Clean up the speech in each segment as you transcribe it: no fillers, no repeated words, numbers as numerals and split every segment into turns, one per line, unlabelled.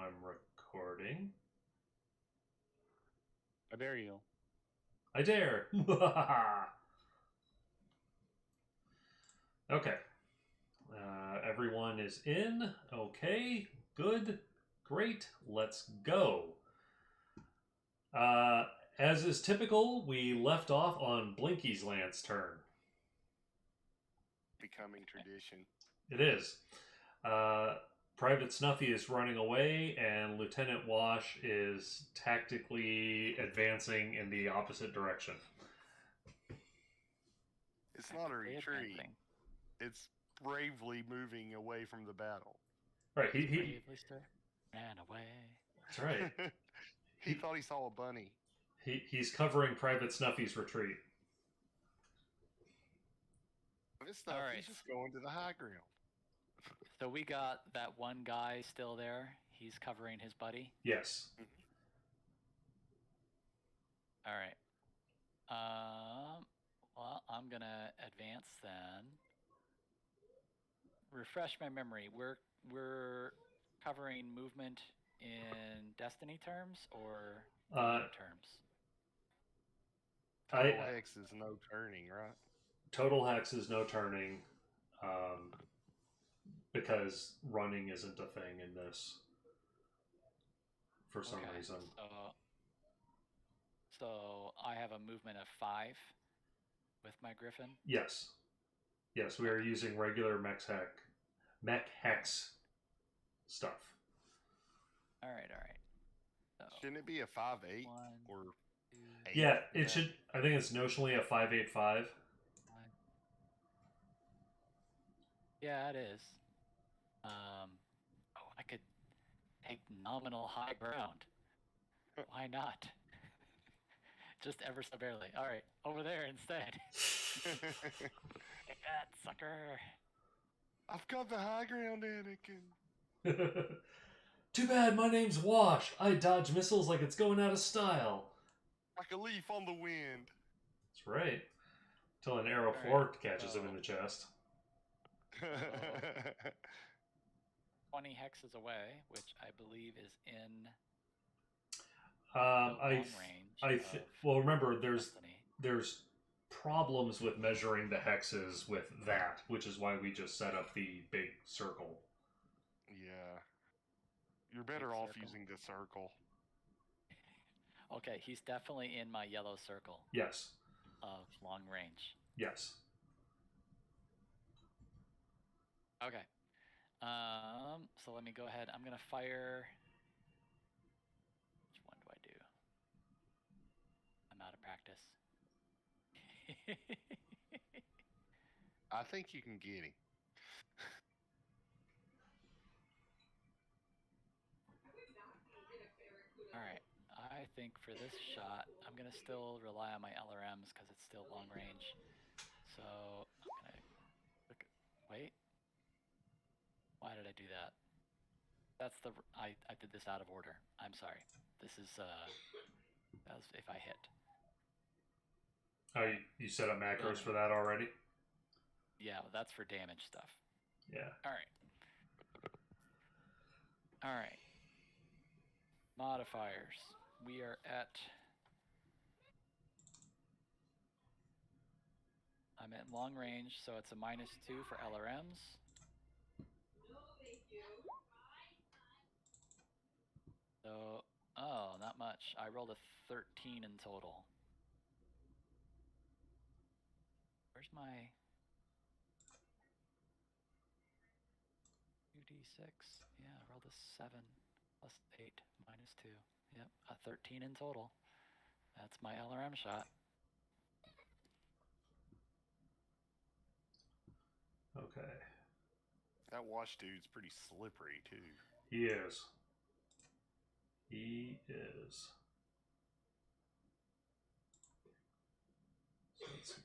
I'm recording.
I dare you.
I dare. Okay. Everyone is in. Okay. Good. Great. Let's go. Uh, as is typical, we left off on Blinky's Lance turn.
Becoming tradition.
It is. Uh, Private Snuffy is running away, and Lieutenant Wash is tactically advancing in the opposite direction.
It's not a retreat. It's bravely moving away from the battle.
Right, he
Bravely sir ran away.
That's right.
He thought he saw a bunny.
He's covering Private Snuffy's retreat.
This stuff,
Alright.
he's just going to the high ground.
So we got that one guy still there. He's covering his buddy.
Yes.
All right. Well, I'm gonna advance then. Refresh my memory. We're covering movement in Destiny terms or terms.
Total hex is no turning, right?
Total hex is no turning, because running isn't a thing in this for some reason.
So I have a movement of 5 with my Griffin?
Yes. Yes, we are using regular mech hex stuff.
All right.
So, shouldn't it be a 5/8 or 8?
Yeah, it should. I think it's notionally a 5/8/5.
Yeah, it is. I could take nominal high ground. Why not? Just ever so barely. All right, over there instead. Take that, sucker.
I've got the high ground, Anakin.
Too bad my name's Wash. I dodge missiles like it's going out of style.
Like a leaf on the wind.
That's right. Till an arrow fork catches him in the chest.
20 hexes away, which I believe is in
long
range.
Well, remember, there's problems with measuring the hexes with that, which is why we just set up the big circle.
Yeah. You're better off using the circle.
Okay, he's definitely in my yellow circle.
Yes.
Of long range.
Yes.
Okay. So let me go ahead. I'm gonna fire. Which one do I do? I'm out of practice.
I think you can get him.
Alright, I think for this shot, I'm going to still rely on my LRMs because it's still long range. So, I'm going to look at, wait. Why did I do that? That's the, I did this out of order. I'm sorry. This is, that's if I hit.
Oh, you set up macros for that already?
Yeah, well, that's for damage stuff.
Yeah.
Alright. Modifiers. We are at... I'm at long range, so it's a -2 for LRMs. So, not much. I rolled a 13 in total. Where's my 2d6? Yeah, I rolled a 7 plus 8 minus 2. Yep, a 13 in total. That's my LRM shot.
Okay.
That Wash dude's pretty slippery, too.
He is. He is. So let's see.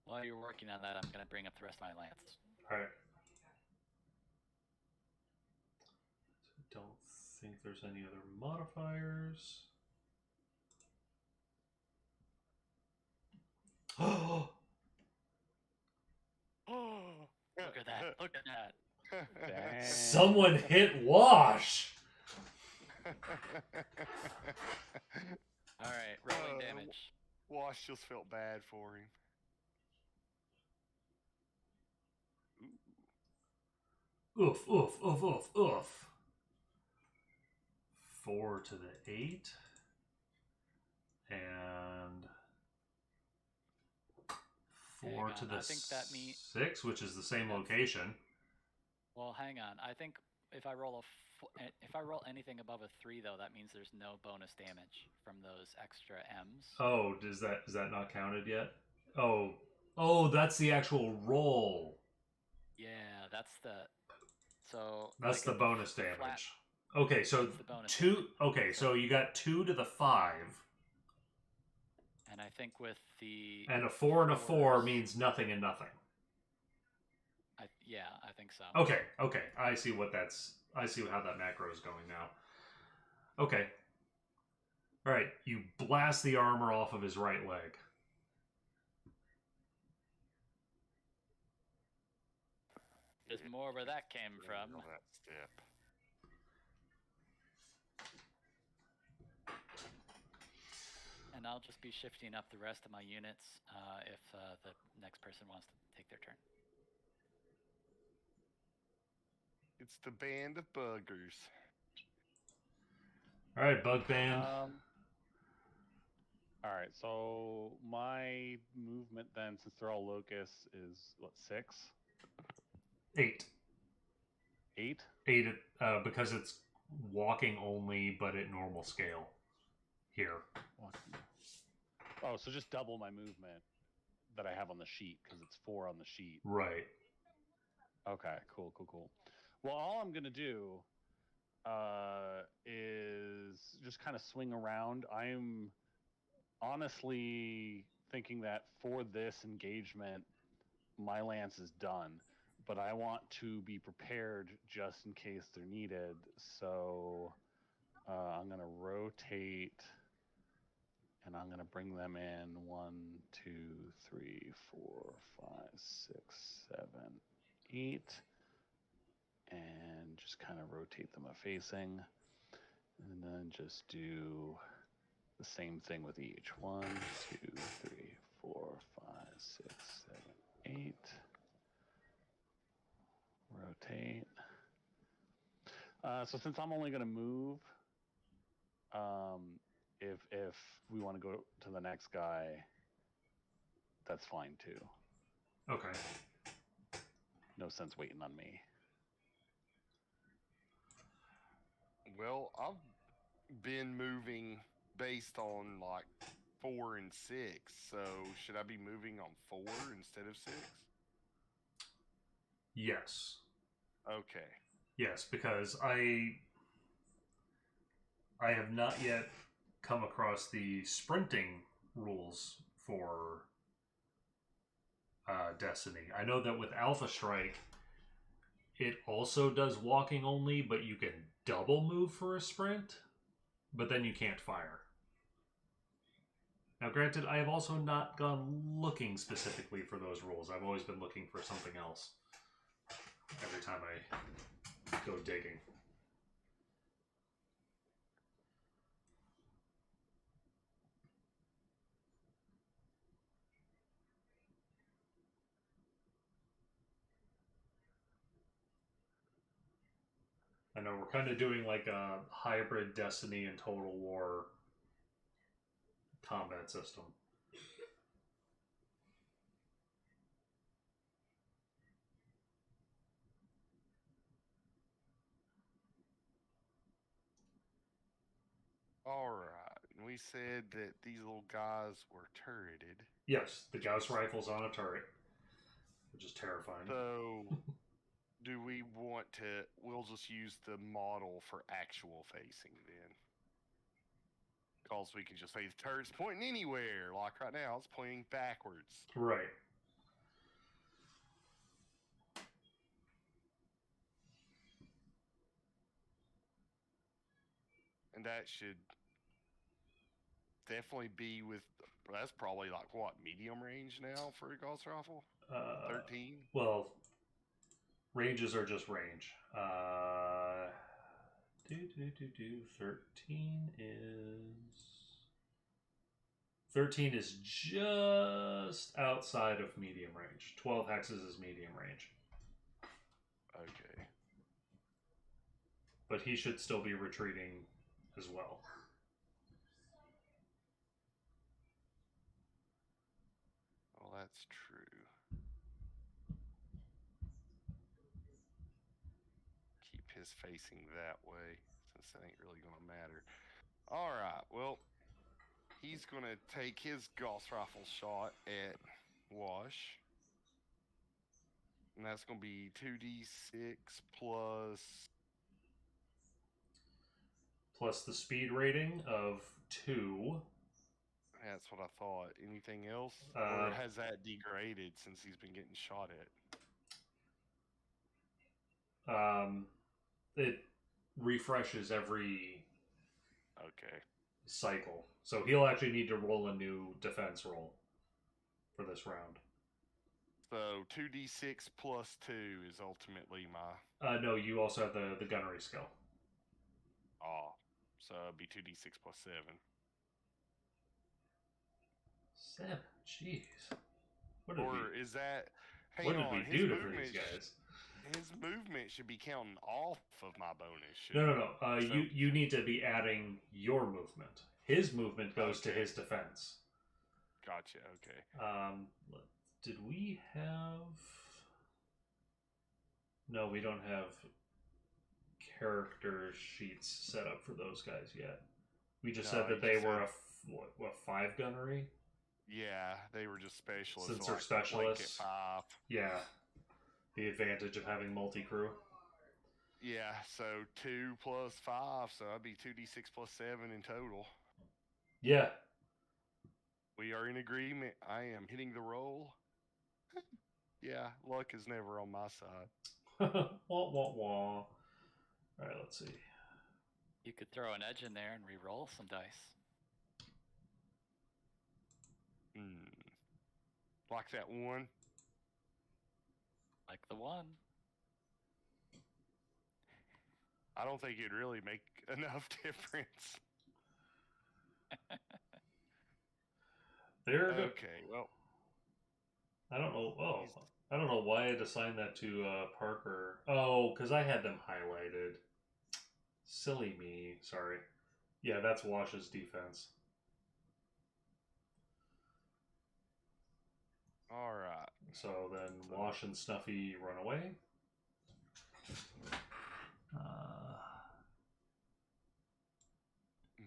While you're working on that, I'm going to bring up the rest of my lance.
Alright. Don't think there's any other modifiers.
Oh! Look at that. Look at that.
Dang.
Someone hit Wash.
All right, rolling damage.
Wash just felt bad for him.
Oof, oof, oof, oof, oof. 4 to the 8. And 4 to the
I think that
6, which is the same location.
Well, hang on. I think if I roll if I roll anything above a 3, though, that means there's no bonus damage from those extra M's.
Oh, is that not counted yet? Oh, that's the actual roll.
Yeah, that's the. So
That's
like
the bonus damage. Okay, so
the bonus
2.
damage.
Okay, so you got 2 to the 5.
And I think with the.
And a 4 and a 4
fours-
means nothing and nothing.
Yeah, I think so.
Okay. I see how that macro is going now. Okay. All right, you blast the armor off of his right leg.
There's more where that came from.
That step.
And I'll just be shifting up the rest of my units if the next person wants to take their turn.
It's the band of buggers.
All right, bug band.
All right, so my movement then, since they're all locusts, is what, 6?
8.
8?
8, because it's walking only, but at normal scale. Here.
Oh, so just double my movement that I have on the sheet, because it's 4 on the sheet.
Right.
Okay, cool. Well, all I'm going to do is just kind of swing around. I'm honestly thinking that for this engagement, my lance is done, but I want to be prepared just in case they're needed. So I'm going to rotate, and I'm going to bring them in 1, 2, 3, 4, 5, 6, 7, 8, and just kind of rotate them facing, and then just do the same thing with each. 1, 2, 3, 4, 5, 6, 7, 8. Rotate. So since I'm only going to move, if we want to go to the next guy, that's fine too.
Okay.
No sense waiting on me.
Well, I've been moving based on like 4 and 6. So should I be moving on 4 instead of 6?
Yes.
Okay.
Yes, because I have not yet come across the sprinting rules for Destiny. I know that with Alpha Strike, it also does walking only, but you can double move for a sprint, but then you can't fire. Now, granted, I have also not gone looking specifically for those rules. I've always been looking for something else every time I go digging. I know we're kind of doing like a hybrid Destiny and Total War combat system.
All right. And we said that these little guys were turreted.
Yes, the Gauss rifle's on a turret, which is terrifying.
So do we want to... We'll just use the model for actual facing then. Because we can just say the turret's pointing anywhere. Like right now, it's pointing backwards.
Right.
And that should definitely be with... That's probably like, what, medium range now for a Gauss rifle? 13?
Well, ranges are just range. 13 is just outside of medium range. 12 hexes is medium range.
Okay.
But he should still be retreating as well.
Well, that's true. Keep his facing that way, since that ain't really going to matter. All right. Well, he's going to take his Gauss rifle shot at Wash. And that's going to be 2d6 plus.
Plus the speed rating of 2.
That's what I thought. Anything else? Or has that degraded since he's been getting shot at?
It refreshes every
Okay.
cycle. So he'll actually need to roll a new defense roll for this round.
So 2d6 plus 2 is ultimately my.
No, you also have the gunnery skill.
Oh. So it'd be 2d6 plus 7.
7. Jeez. What did
Or
we,
is that. Hang
what did
on,
we
his
do to
movement
these guys?
His movement should be counting off of my bonus.
No.
So,
You need to be adding your movement. His movement goes to
Okay.
his defense.
Gotcha. Okay.
Did we have? No, we don't have character sheets set up for those guys yet. We just said that they were a 5 gunnery.
Yeah, they were just specialists.
Since
so
they're
like
specialists.
5.
Yeah. The advantage of having multi-crew.
Yeah, so 2 plus 5, so that'd be 2d6 plus 7 in total.
Yeah.
We are in agreement. I am hitting the roll. Yeah, luck is never on my side.
Wah, wah, wah. Alright, let's see.
You could throw an edge in there and re-roll some dice.
Like that one.
Like the one.
I don't think it'd really make enough difference. Okay, well.
I don't know. Oh, I don't know why I'd assign that to Parker. Oh, because I had them highlighted. Silly me. Sorry. Yeah, that's Wash's defense.
All right.
So then Wash and Snuffy run away.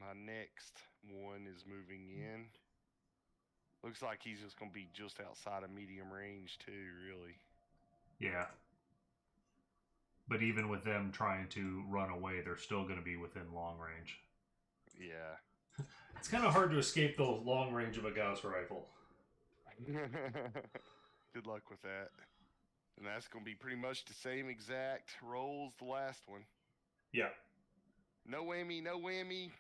My next one is moving in. Looks like he's just going to be just outside of medium range too, really.
Yeah. But even with them trying to run away, they're still going to be within long range.
Yeah.
It's kind of hard to escape the long range of a Gauss rifle.
Good luck with that. And that's going to be pretty much the same exact roll as the last one.
Yeah.
No whammy, no whammy.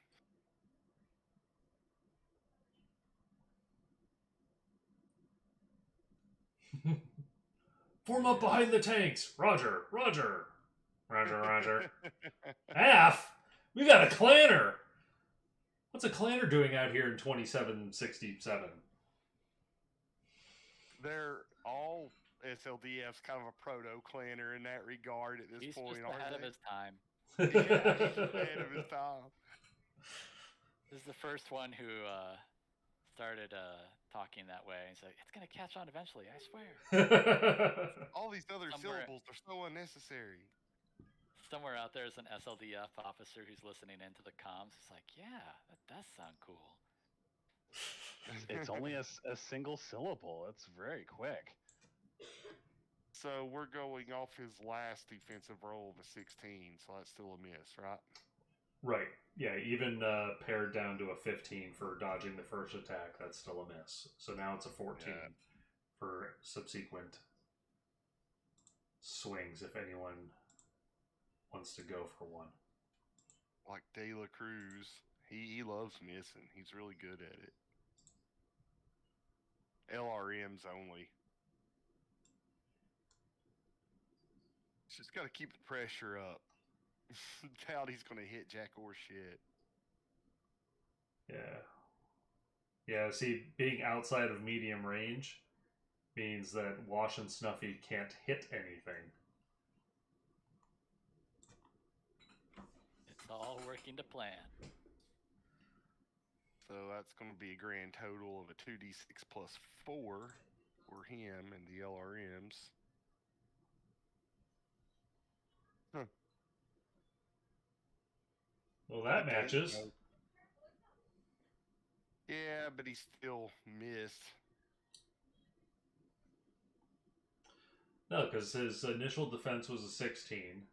Form up behind the tanks. Roger, Roger. Roger, Roger. Half? We got a clanner. What's a clanner doing out here in 2767?
They're all SLDF's kind of a proto-clanner in that regard at this
He's
point,
just
aren't
ahead
they?
of his time.
Yeah, he's ahead of his time.
This is the first one who started talking that way. He's like, it's going to catch on eventually, I swear.
All these other
Somewhere-
syllables are so unnecessary.
Somewhere out there is an SLDF officer who's listening into the comms. He's like, yeah, that does sound cool.
It's only a single syllable. It's very quick.
So we're going off his last defensive roll of a 16, so that's still a miss, right?
Right. Yeah, even pared down to a 15 for dodging the first attack, that's still a miss. So now it's a 14 for subsequent swings if anyone wants to go for one.
Like De La Cruz, he loves missing. He's really good at it. LRMs only. Just got to keep the pressure up. Doubt he's going to hit jack or shit.
Yeah. Yeah, see, being outside of medium range means that Wash and Snuffy can't hit anything.
It's all working to plan.
So that's going to be a grand total of a 2d6 plus 4 for him and the LRMs. Huh.
Well, that
Okay.
matches.
Yeah, but he still missed.
No, because his initial defense was a 16.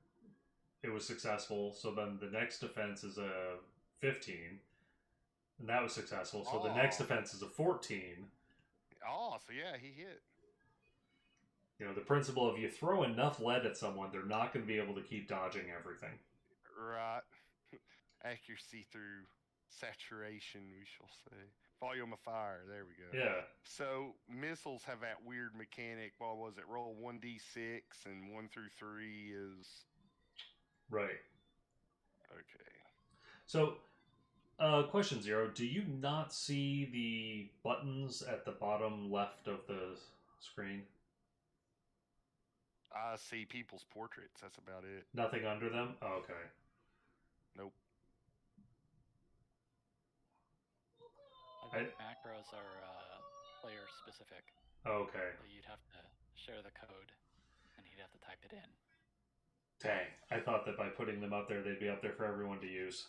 It was successful, so then the next defense is a 15. And that was successful, so the next
Oh.
defense is a 14.
Oh, so yeah, he hit.
You know, the principle of you throw enough lead at someone, they're not going to be able to keep dodging everything.
Right. Accuracy through saturation, we shall say. Volume of fire. There we go.
Yeah.
So missiles have that weird mechanic. What was it? Roll 1d6 and 1 through 3 is
Right.
okay.
So, question 0. Do you not see the buttons at the bottom left of the screen?
I see people's portraits. That's about it.
Nothing under them? Oh, okay.
Nope.
I think macros are player specific.
Okay.
So you'd have to share the code, and he'd have to type it in.
Dang. I thought that by putting them up there, they'd be up there for everyone to use.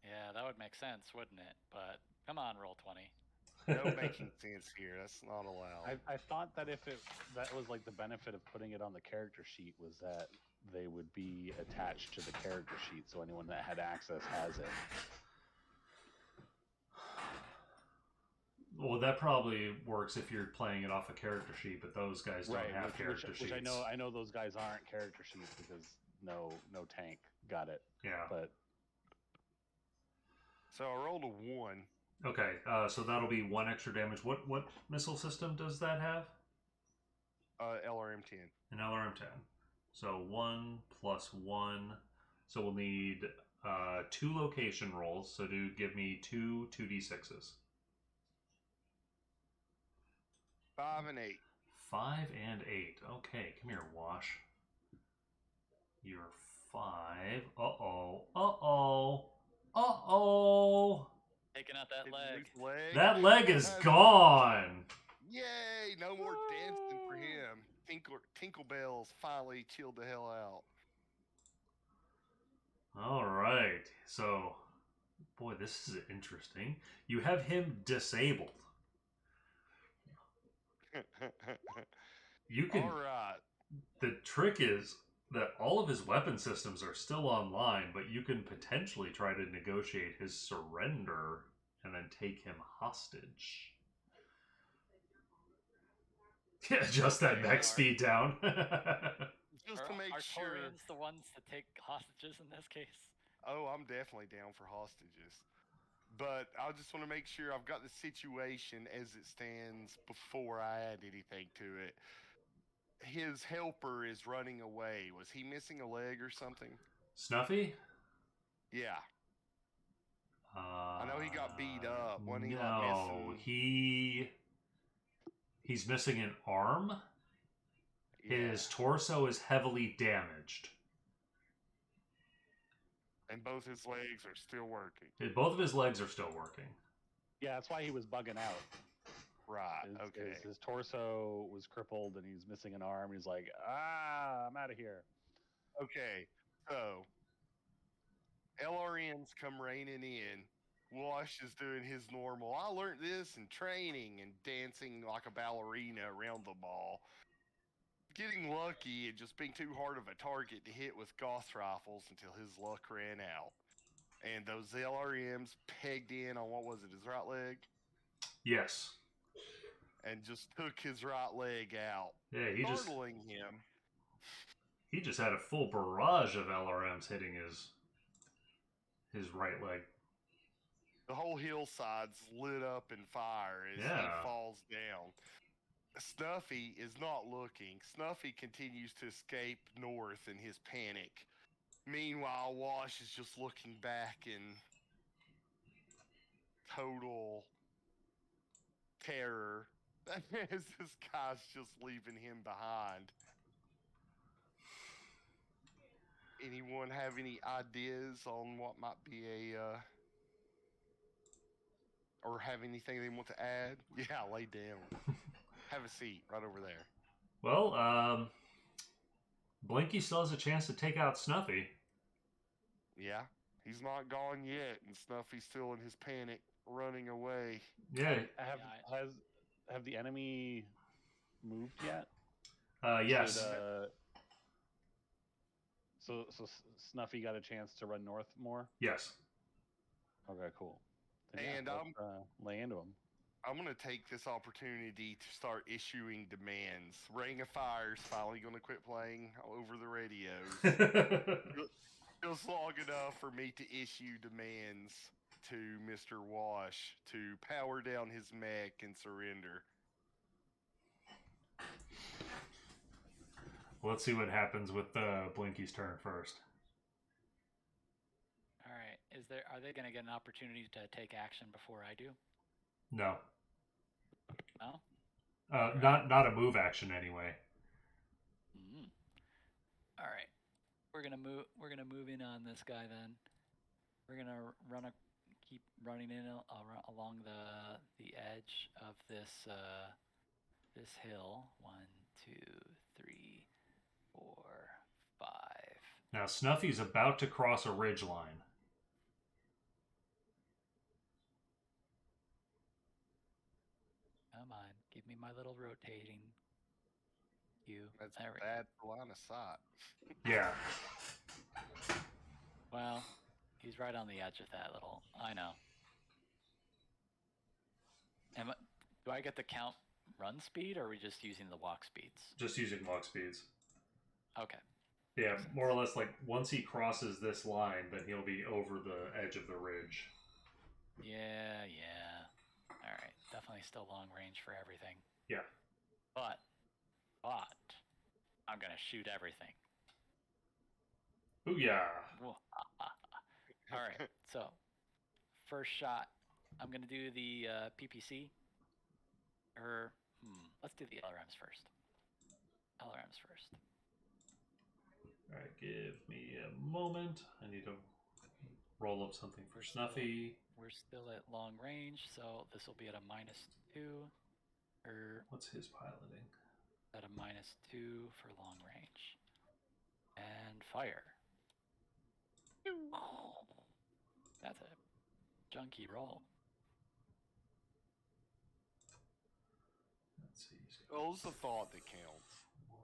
Yeah, that would make sense, wouldn't it? But come on, roll 20.
No making sense here. That's not allowed.
I thought that that was like the benefit of putting it on the character sheet was that they would be attached to the character sheet, so anyone that had access has it.
Well, that probably works if you're playing it off a character sheet, but those guys don't have character sheets.
Which I know those guys aren't character sheets because no tank got it.
Yeah.
But
so I rolled a 1.
Okay, so that'll be 1 extra damage. What missile system does that have?
LRM 10.
An LRM 10. So 1 plus 1. So we'll need 2 location rolls. So give me 2 2d6s.
5 and 8.
5 and 8. Okay, come here, Wash. You're 5. Uh-oh. Uh-oh. Uh-oh.
Taking out that
Did
leg.
you lose leg.
That leg is gone.
Yay! No more dancing for him. Tinkle bells finally chilled the hell out.
All right. So, boy, this is interesting. You have him disabled. You can.
All right.
The trick is that all of his weapon systems are still online, but you can potentially try to negotiate his surrender and then take him hostage. Yeah, just that mech speed down.
Just to make
are
sure.
Taurians the ones that take hostages in this case?
Oh, I'm definitely down for hostages. But I just want to make sure I've got the situation as it stands before I add anything to it. His helper is running away. Was he missing a leg or something?
Snuffy?
Yeah. I know he got beat up. Wasn't he, like,
No,
missing...
he's missing an arm.
Yeah.
His torso is heavily damaged.
And both his legs are still working.
Both of his legs are still working.
yeah, that's why he was bugging out.
Right. Okay.
His torso was crippled and he's missing an arm. He's like, I'm out of here.
Okay. So LRNs come raining in. Wash is doing his normal. I learned this in training and dancing like a ballerina around the ball. Getting lucky and just being too hard of a target to hit with Goth rifles until his luck ran out. And those LRMs pegged in on, what was it, his right leg?
Yes.
And just took his right leg out.
Yeah,
startling him.
He just had a full barrage of LRMs hitting his right leg.
The whole hillside's lit up in fire as he falls down. Snuffy is not looking. Snuffy continues to escape north in his panic. Meanwhile, Wash is just looking back in total terror as this guy's just leaving him behind. Anyone have any ideas on what might be or have anything they want to add? Yeah, lay down. Have a seat right over there.
Well, Blinky still has a chance to take out Snuffy.
Yeah, he's not gone yet, and Snuffy's still in his panic, running away.
Yeah.
Have the enemy moved yet?
Yes.
So Snuffy got a chance to run north more.
Yes.
Okay, cool. Then,
And
let's lay into him.
I'm going to take this opportunity to start issuing demands. Ring of Fire's finally going to quit playing over the radios. Just long enough for me to issue demands to Mr. Wash to power down his mech and surrender.
Let's see what happens with Blinky's turn first.
All right. Are they going to get an opportunity to take action before I do?
No.
No?
Not a move action anyway.
Mm. All right. We're gonna move in on this guy then. We're gonna keep running in along the edge of this this hill. 1, 2, 3, 4, 5.
Now Snuffy's about to cross a ridge line.
Come on, give me my little rotating.
That's
there we
bad for line of sight.
Yeah.
Well, he's right on the edge of that little. I know. Do I get to count run speed, or are we just using the walk speeds?
Just using walk speeds.
Okay.
Yeah, more or less like once he crosses this line, then he'll be over the edge of the ridge.
Yeah. All right. Definitely still long range for everything.
Yeah.
But I'm gonna shoot everything.
Booyah!
All right. So first shot, I'm gonna do the PPC. Let's do the LRMs first.
All right, give me a moment. I need to roll up something for Snuffy.
We're still at long range, so this will be at a -2.
What's his piloting?
At a -2 for long range. And fire. That's a junky roll.
Let's see.
Well, it's the thought that counts.
4,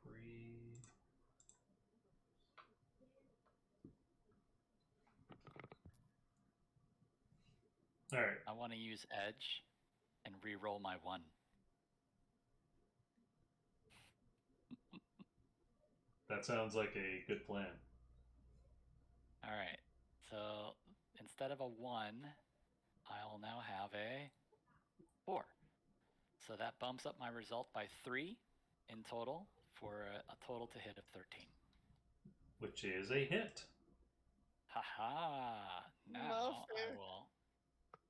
3. All right.
I want to use edge and re-roll my 1.
That sounds like a good plan.
All right. So instead of a 1, I'll now have a 4. So that bumps up my result by 3 in total for a total to hit of 13.
Which is a hit.
Haha. Now I will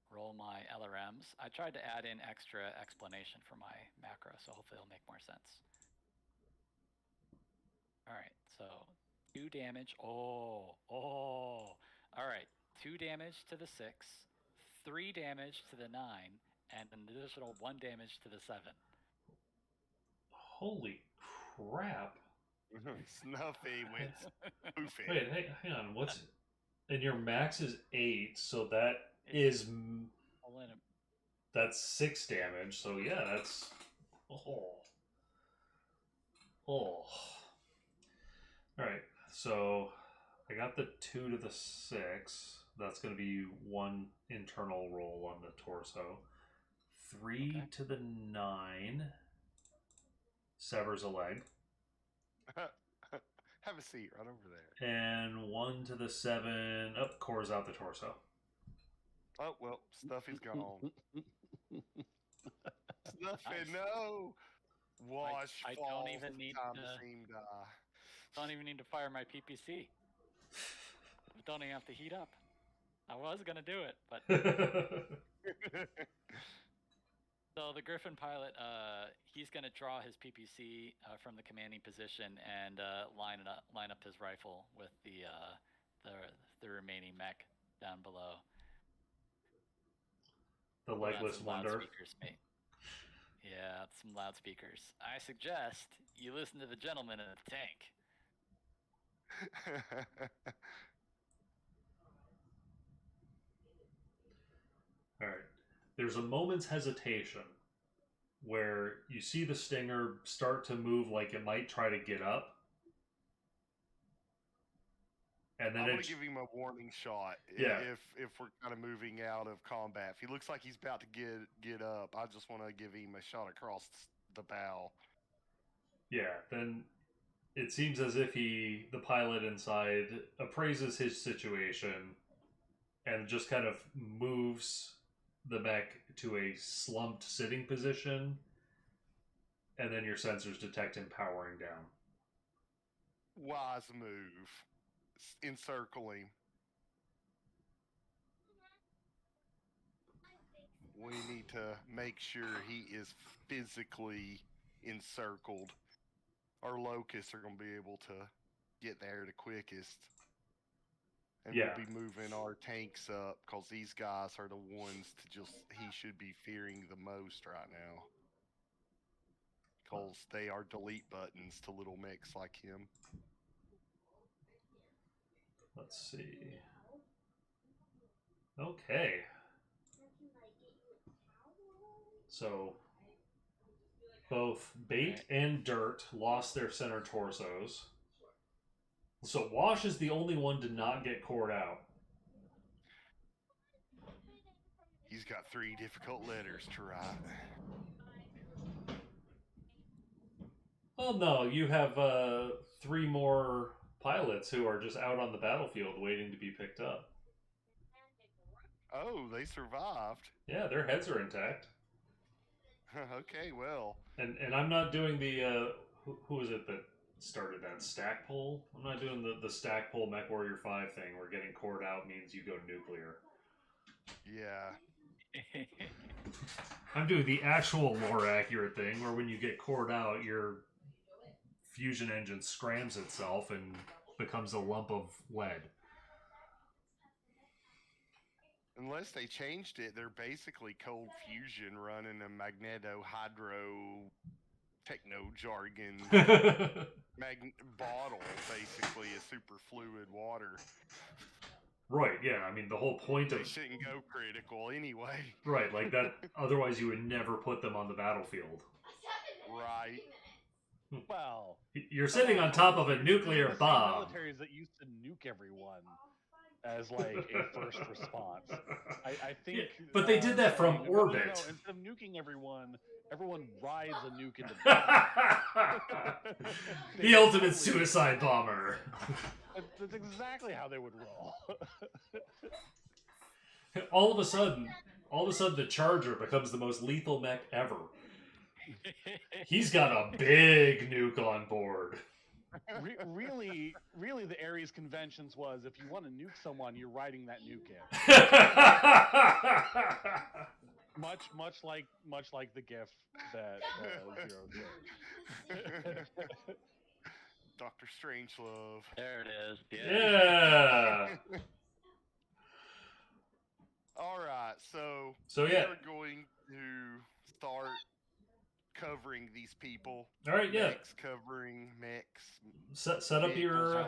roll my LRMs. I tried to add in extra explanation for my macro, so hopefully it'll make more sense. All right, so 2 damage. Oh. All right, 2 damage to the 6, 3 damage to the 9, and an additional 1 damage to the 7.
Holy crap!
Snuffy went spoofing.
Wait, hang on. What's and your max is 8, so that is that's 6 damage. So yeah, that's All right. So I got the 2 to the 6. That's going to be 1 internal roll on the torso. 3 to the 9 severs a leg.
Have a seat right over there.
And 1 to the 7 cores out the torso.
Oh, well, Snuffy's gone. Nothing.
Nice.
No. Wash.
I
falls,
don't even need
time
to.
to see him die.
Don't even need to fire my PPC. Don't even have to heat up. I was gonna do it, but so the Griffin pilot, he's gonna draw his PPC from the commanding position and line up his rifle with the remaining mech down below.
The
Put on
legless
some
wonder.
loudspeakers, mate. Yeah, some loudspeakers. I suggest you listen to the gentleman in the tank.
All right. There's a moment's hesitation where you see the Stinger start to move like it might try to get up. And then
I'm gonna give him a warning shot.
Yeah.
If we're kind of moving out of combat, if he looks like he's about to get up, I just want to give him a shot across the bow.
Yeah, then it seems as if the pilot inside, appraises his situation and just kind of moves the mech to a slumped sitting position, and then your sensors detect him powering down.
Wise move. Encircle him. We need to make sure he is physically encircled. Our locusts are going to be able to get there the quickest. And
Yeah.
we'll be moving our tanks up because these guys are the ones he should be fearing the most right now. Because they are delete buttons to little mechs like him.
Let's see. Okay. So both Bait and Dirt lost their center torsos. So Wash is the only one to not get cored out.
He's got 3 difficult letters to write.
Well, no, you have 3 more pilots who are just out on the battlefield waiting to be picked up.
Oh, they survived.
Yeah, their heads are intact.
Okay, well.
And I'm not doing the who is it that started that Stackpole? I'm not doing the Stackpole Mech Warrior 5 thing where getting cored out means you go nuclear.
Yeah.
I'm doing the actual lore accurate thing where when you get cored out, your fusion engine scrams itself and becomes a lump of lead.
Unless they changed it, they're basically cold fusion running a magneto hydro techno jargon bottle, basically a super fluid water.
Right, yeah. I mean, the whole point
They
of...
shouldn't go critical anyway.
Right, like that. Otherwise, you would never put them on the battlefield.
Right.
Well,
you're sitting on top of a nuclear bomb.
Militaries that used to nuke everyone as like a first response. I think.
Yeah, but they did that from orbit.
No, instead of nuking everyone rides a nuke into battle.
The ultimate suicide bomber.
That's exactly how they would roll.
All of a sudden, the Charger becomes the most lethal mech ever. He's got a big nuke on board.
Really, the Ares conventions was if you want to nuke someone, you're riding that nuke in. much like the GIF that Zero did.
Dr. Strangelove.
There it is.
Yeah.
All right, so
yeah,
we're going to start covering these people.
All right, yeah.
Mechs covering mechs.
Set up your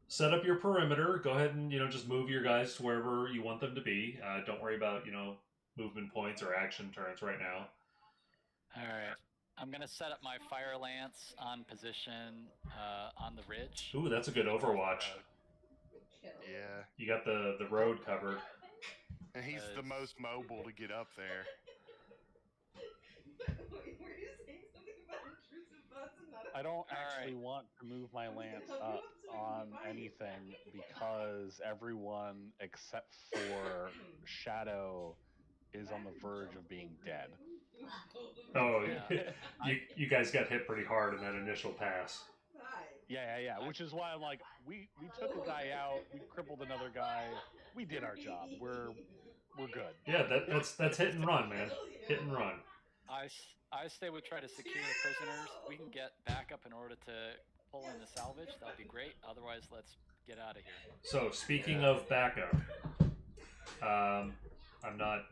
set up your perimeter. Go ahead and just move your guys to wherever you want them to be. Don't worry about movement points or action turns right now.
All right. I'm gonna set up my fire lance on position on the ridge.
Ooh, that's a good Overwatch.
Yeah.
You got the road covered.
And he's the most mobile to get up there.
I don't actually want to move my lance up on anything because everyone except for Shadow is on the verge of being dead.
Oh,
Yeah.
you guys got hit pretty hard in that initial pass.
Yeah. Which is why I'm like, we took a guy out, we crippled another guy, we did our job. We're good.
Yeah, that's hit and run, man. Hit and run.
I say we try to secure the prisoners. We can get backup in order to pull in the salvage. That'll be great. Otherwise, let's get out of here.
So speaking of backup, I'm not.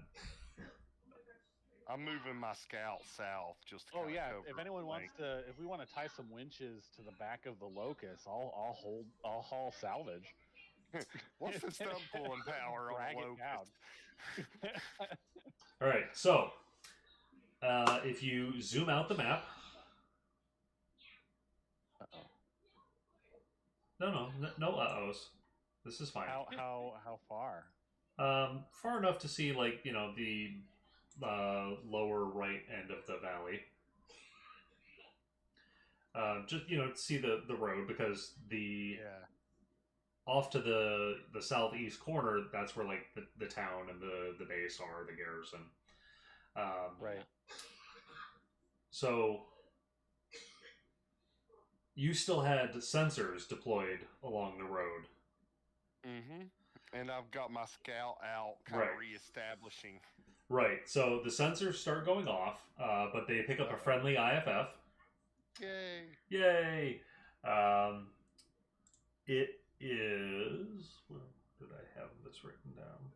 I'm moving my scout south just to
Oh
kinda
yeah,
cover
if anyone wants
flank.
to, if we want to tie some winches to the back of the Locust, I'll haul salvage.
What's the stump pulling power on
Drag
a
it
locust?
All right, so if you zoom out the map, no uh-ohs. This is fine.
How far?
Far enough to see, like, the lower right end of the valley. Just see the road, because
Yeah.
off to the southeast corner, that's where like the town and the base are, the garrison.
Right.
So you still had sensors deployed along the road.
Mm-hmm. And I've got my scout out, kind
Right.
of reestablishing.
Right. So the sensors start going off, but they pick up a friendly IFF.
Yay!
Yay! It is. Where did I have this written down?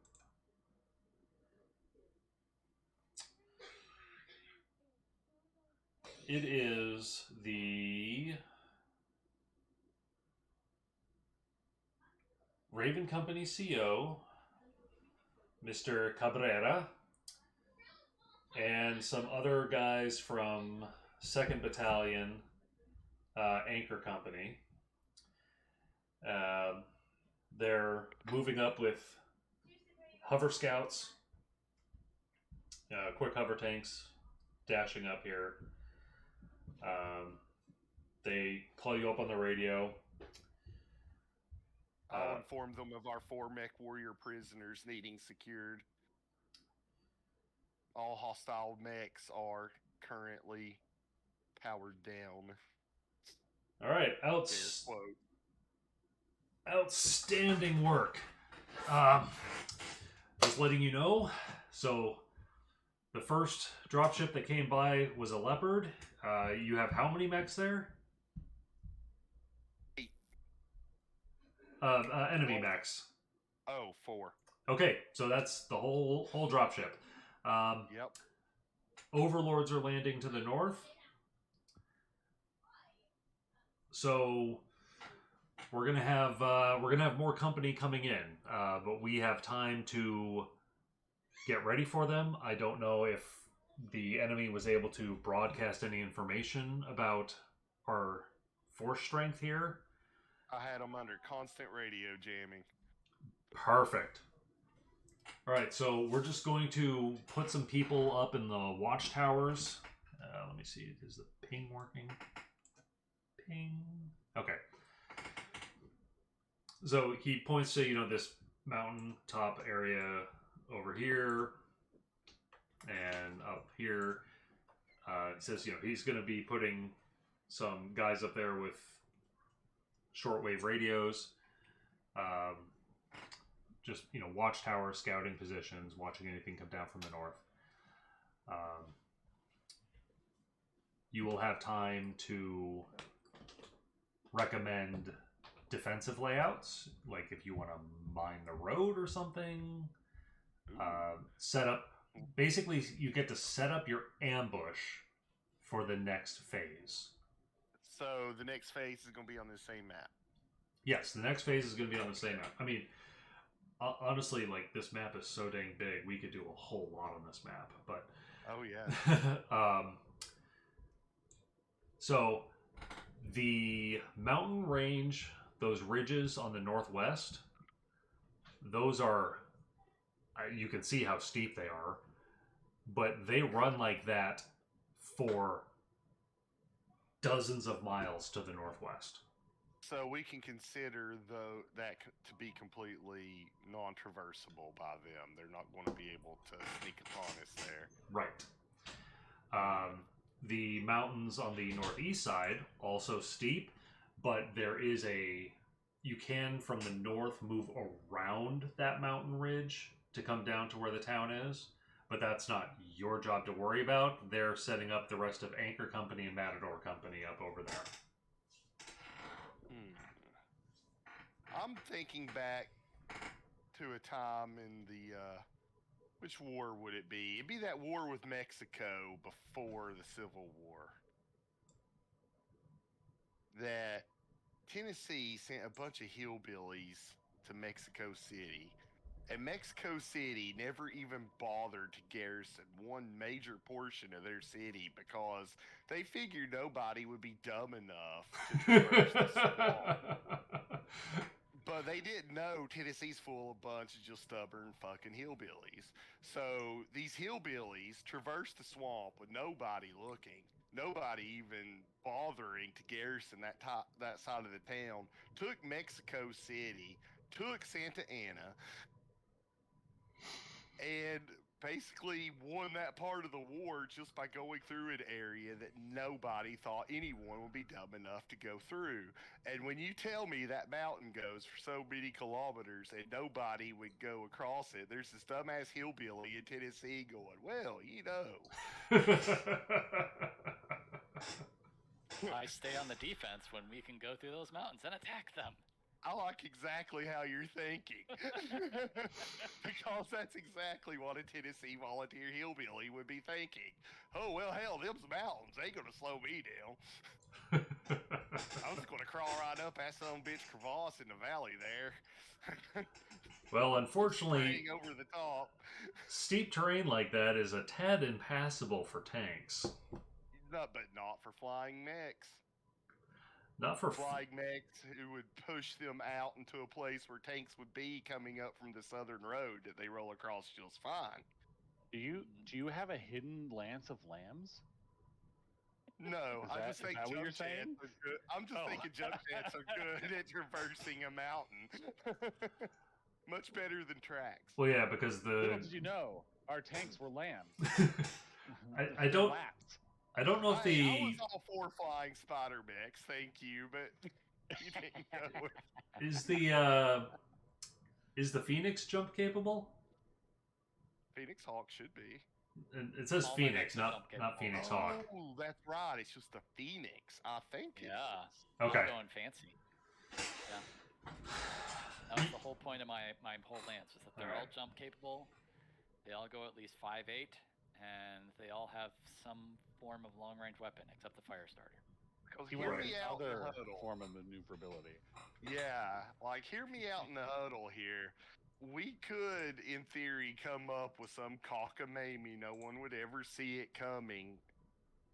It is the Raven Company CO, Mr. Cabrera, and some other guys from 2nd Battalion Anchor Company. They're moving up with hover scouts, quick hover tanks, dashing up here. They call you up on the radio.
I'll inform them of our 4 mech warrior prisoners needing secured. All hostile mechs are currently powered down.
All right, outstanding work. Just letting you know. So, the first dropship that came by was a Leopard. You have how many mechs there?
8.
Enemy mechs.
Oh, 4.
Okay, so that's the whole dropship.
Yep.
Overlords are landing to the north. So we're gonna have more company coming in, but we have time to get ready for them. I don't know if the enemy was able to broadcast any information about our force strength here.
I had them under constant radio jamming.
Perfect. All right, so we're just going to put some people up in the watchtowers. Let me see. Is the ping working? Ping. Okay. So he points to, this mountaintop area over here and up here. It says, he's going to be putting some guys up there with shortwave radios. Just, watchtower scouting positions, watching anything come down from the north. You will have time to recommend defensive layouts, like if you want to mine the road or something. Set up. Basically, you get to set up your ambush for the next phase.
So the next phase is going to be on the same map.
Yes, the next phase is going to be on the same map. I mean, honestly, like, this map is so dang big, we could do a whole lot on this map. But
oh yeah.
So the mountain range, those ridges on the northwest, those are, you can see how steep they are, but they run like that for dozens of miles to the northwest.
So we can consider that to be completely non-traversable by them. They're not going to be able to sneak upon us there.
Right. The mountains on the northeast side also steep, but there is a you can from the north move around that mountain ridge to come down to where the town is, but that's not your job to worry about. They're setting up the rest of Anchor Company and Matador Company up over there.
I'm thinking back to a time in the which war would it be? It'd be that war with Mexico before the Civil War. That Tennessee sent a bunch of hillbillies to Mexico City, and Mexico City never even bothered to garrison one major portion of their city because they figured nobody would be dumb enough to traverse the swamp. But they didn't know Tennessee's full of a bunch of just stubborn fucking hillbillies. So these hillbillies traversed the swamp with nobody looking, nobody even bothering to garrison that side of the town. Took Mexico City, took Santa Ana, and basically won that part of the war just by going through an area that nobody thought anyone would be dumb enough to go through. And when you tell me that mountain goes for so many kilometers and nobody would go across it, there's this dumbass hillbilly in Tennessee going, well, you know.
I stay on the defense when we can go through those mountains and attack them.
I like exactly how you're thinking. Because that's exactly what a Tennessee volunteer hillbilly would be thinking. Oh, well, hell, them's mountains. They ain't going to slow me down. I'm just going to crawl right up that some bitch crevasse in the valley there.
Well, unfortunately,
Spraying over the top.
Steep terrain like that is a tad impassable for tanks.
But not for flying mechs.
Not for
flying mechs who would push them out into a place where tanks would be coming up from the southern road that they roll across just fine.
Do you have a hidden lance of lambs?
No, I just think
jump
jets are good. I'm just thinking jump jets are good at traversing a mountain. Much better than tracks.
Well, yeah, because
Little did you know, our tanks were lambs.
I don't. I don't know if
I was all for flying spider mechs, thank you, but you didn't go with.
Is the Phoenix jump capable?
Phoenix Hawk should be.
It says Phoenix, not Phoenix Hawk.
Oh, that's right. It's just the Phoenix. I think.
Yeah.
Okay.
I'm going fancy. Yeah. That was the whole point of my whole lance, is that they're all jump capable. They all go at least 5'8", and they all have some form of long-range weapon, except the fire starter.
Because hear me out in the huddle.
Form of maneuverability.
Yeah, like hear me out in the huddle here. We could, in theory, come up with some cockamamie no one would ever see it coming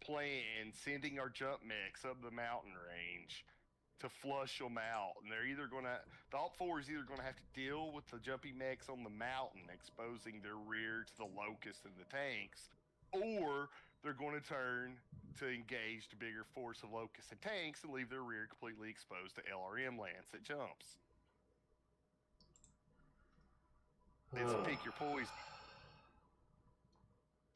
plan, sending our jump mechs up the mountain range to flush them out. And they're either going to, the Alt 4 is either going to have to deal with the jumpy mechs on the mountain, exposing their rear to the locusts and the tanks, or they're going to turn to engage the bigger force of locusts and tanks and leave their rear completely exposed to LRM lance that jumps. It's pick your poison.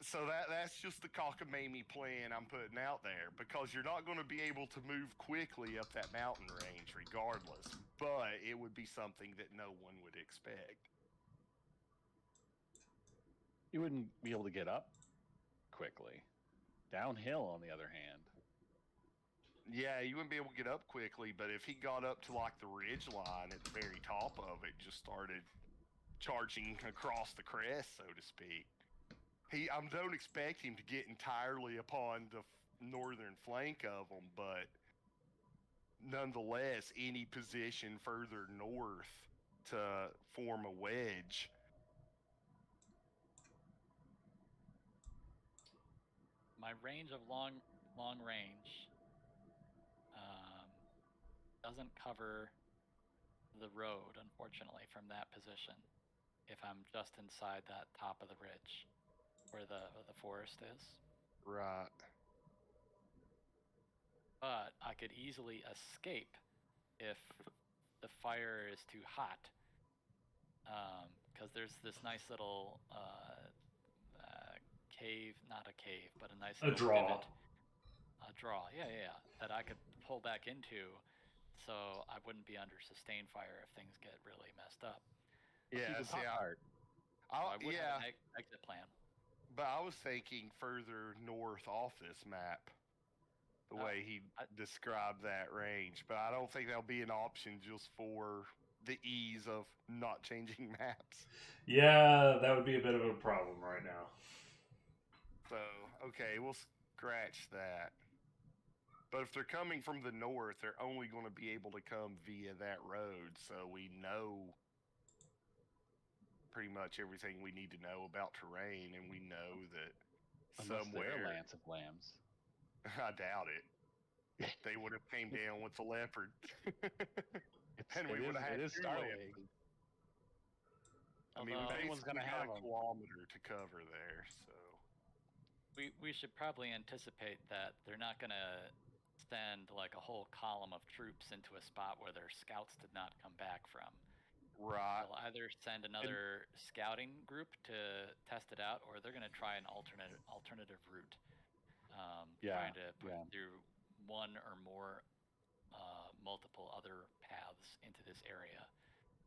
So that's just the cockamamie plan I'm putting out there, because you're not going to be able to move quickly up that mountain range regardless, but it would be something that no one would expect.
You wouldn't be able to get up quickly. Downhill, on the other hand.
Yeah, you wouldn't be able to get up quickly, but if he got up to like the ridge line at the very top of it, just started charging across the crest, so to speak. I don't expect him to get entirely upon the northern flank of them, but nonetheless, any position further north to form a wedge.
My range of long range doesn't cover the road, unfortunately, from that position. If I'm just inside that top of the ridge where the forest is.
Right.
But I could easily escape if the fire is too hot. Because there's this nice little cave, not a cave, but a nice
A
little
draw.
divot. A draw, yeah, that I could pull back into, so I wouldn't be under sustained fire if things get really messed up.
Yeah,
the
see,
top part.
So I would
yeah,
have an exit plan.
but I was thinking further north off this map, the way he described that range. But I don't think that'll be an option just for the ease of not changing maps.
Yeah, that would be a bit of a problem right now.
So, okay, we'll scratch that. But if they're coming from the north, they're only going to be able to come via that road. So we know pretty much everything we need to know about terrain, and we know that
Unless they're
somewhere.
Lance of Lambs.
I doubt it. They would have came down with the leopard, and we would have had
it is
two
startling.
leopards. I mean,
Although-
we
Anyone's
basically
gonna
got
have
a
'em.
kilometer to cover there, so.
We should probably anticipate that they're not going to send like a whole column of troops into a spot where their scouts did not come back from.
Right.
They'll either send another scouting group to test it out, or they're going to try an alternative route, trying to put through one or more multiple other paths into this area.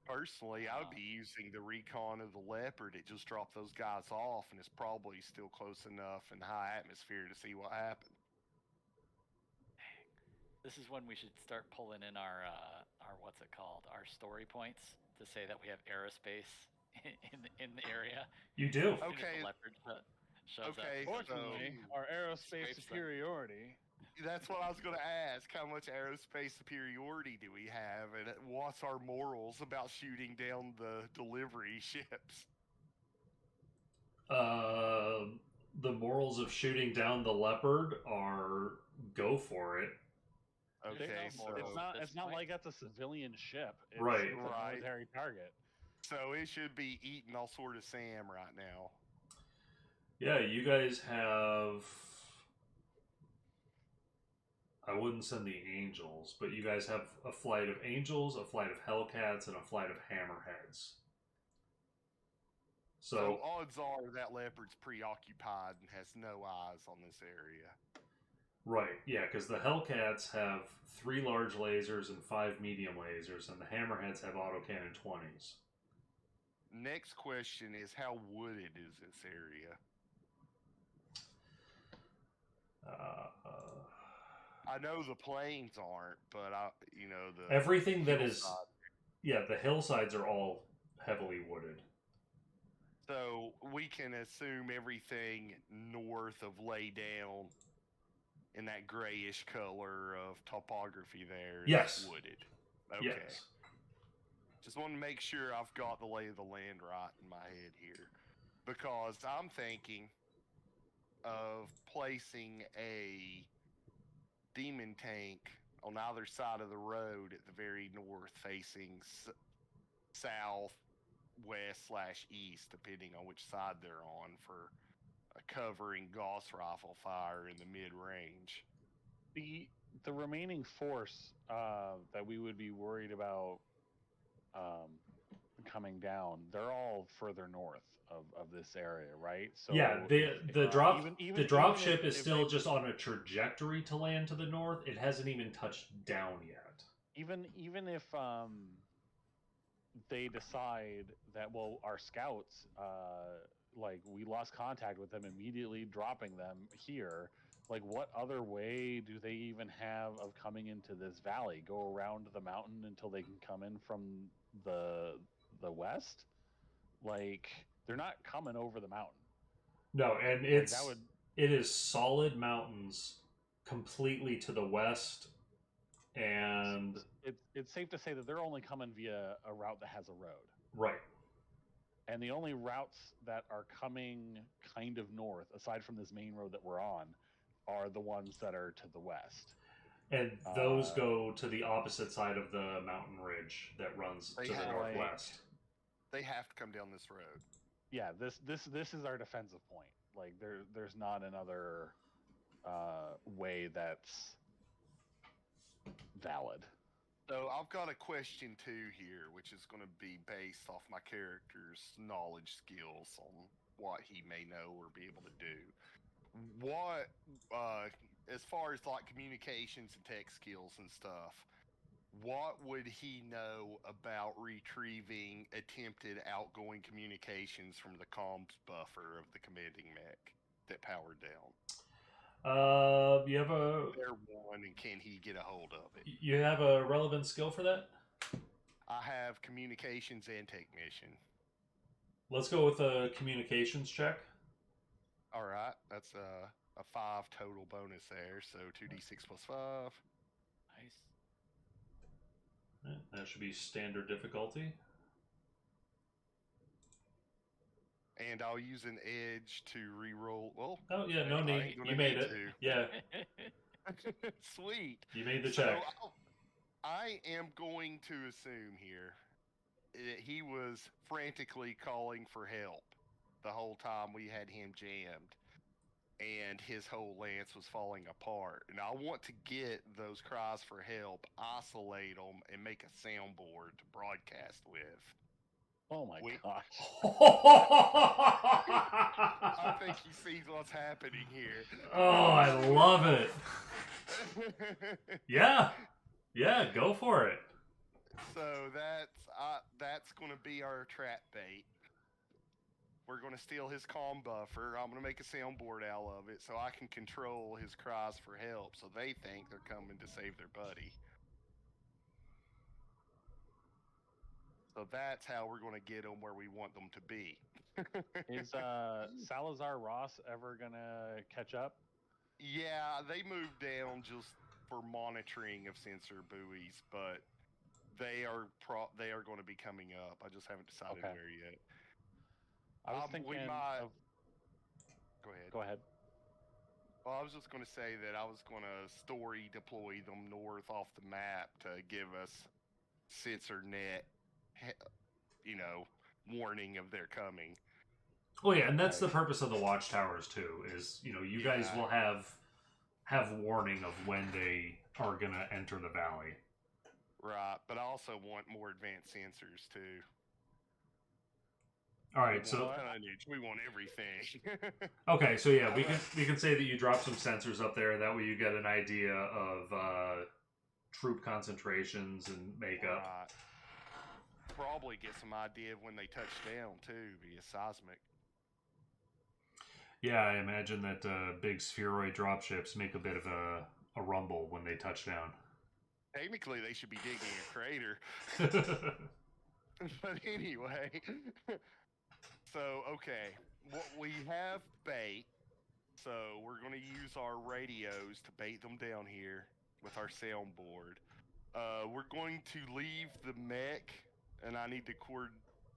Personally, I would be using the recon of the leopard. It just dropped those guys off, and it's probably still close enough in high atmosphere to see what happened.
This is when we should start pulling in our what's it called? Our story points to say that we have aerospace in the area.
You do.
Okay.
The leopard shows
Okay,
up.
Fortunately, our aerospace
Scrapes them.
superiority.
That's what I was going to ask. How much aerospace superiority do we have, and what's our morals about shooting down the delivery ships?
The morals of shooting down the leopard are go for it.
Okay,
There's no
so
morals.
It's not like that's a civilian ship. It's,
Right.
It's a military target.
so it should be eating all sort of Sam right now.
Yeah, you guys have. I wouldn't send the angels, but you guys have a flight of angels, a flight of hellcats, and a flight of hammerheads.
So odds are that leopard's preoccupied and has no eyes on this area.
Right, yeah, because the hellcats have 3 large lasers and 5 medium lasers, and the hammerheads have autocannon 20s.
Next question is, how wooded is this area? I know the plains aren't, but the
everything that is,
hillside.
yeah, the hillsides are all heavily wooded.
So we can assume everything north of Laydown in that grayish color of topography there is wooded. Okay.
Yes.
Just want to make sure I've got the lay of the land right in my head here. Because I'm thinking of placing a demon tank on either side of the road at the very north, facing south, west/east, depending on which side they're on, for a covering Gauss rifle fire in the mid-range.
The remaining force that we would be worried about coming down, they're all further north of this area, right? So
yeah, the drop ship is still just on a trajectory to land to the north. It hasn't even touched down yet.
Even if they decide that, well, our scouts, like, we lost contact with them, immediately dropping them here, like, what other way do they even have of coming into this valley? Go around the mountain until they can come in from the west? Like, they're not coming over the mountain.
No, and it is solid mountains completely to the west, and
it's safe to say that they're only coming via a route that has a road.
Right.
And the only routes that are coming kind of north, aside from this main road that we're on, are the ones that are to the west.
And those go to the opposite side of the mountain ridge that runs to the northwest.
They have to come down this road.
Yeah, this is our defensive point. Like, there's not another way that's valid.
So I've got a question too here, which is going to be based off my character's knowledge skills on what he may know or be able to do. What, as far as like communications and tech skills and stuff, what would he know about retrieving attempted outgoing communications from the comms buffer of the commanding mech that powered down?
You have a
There one, and can he get a hold of it?
you have a relevant skill for that.
I have communications and technician.
Let's go with a communications check.
All right, that's a 5 total bonus there, so 2d6 plus 5.
Nice.
That should be standard difficulty.
And I'll use an edge to re-roll. Well,
Oh yeah, no
I
need.
ain't gonna
You made
need
it. Yeah,
Sweet.
you made the
So
check.
I am going to assume here that he was frantically calling for help the whole time we had him jammed, and his whole lance was falling apart. And I want to get those cries for help, isolate them, and make a soundboard to broadcast with.
Oh my gosh.
I think he sees what's happening here.
Oh, I love it. Yeah, go for it.
So that's going to be our trap bait. We're going to steal his comm buffer. I'm going to make a soundboard out of it so I can control his cries for help, so they think they're coming to save their buddy. So that's how we're going to get them where we want them to be.
Is Salazar Ross ever gonna catch up?
Yeah, they moved down just for monitoring of sensor buoys, but they are going to be coming up. I just haven't decided
Okay.
where yet.
I was
We
thinking
might.
of.
Go ahead.
Go ahead.
Well, I was just going to say that I was going to story deploy them north off the map to give us sensor net, warning of their coming.
Well, yeah, and that's the purpose of the watchtowers too. Is you guys will have warning of when they are gonna enter the valley.
Right, but I also want more advanced sensors too.
All right,
we want tonnage. We want everything.
Okay, so yeah, we can say that you drop some sensors up there. That way, you get an idea of troop concentrations and makeup.
Right. Probably get some idea of when they touch down too, via seismic.
Yeah, I imagine that big spheroid dropships make a bit of a rumble when they touch down.
Technically, they should be digging a crater. But anyway, so okay, we have bait. So we're going to use our radios to bait them down here with our soundboard. We're going to leave the mech, and I need to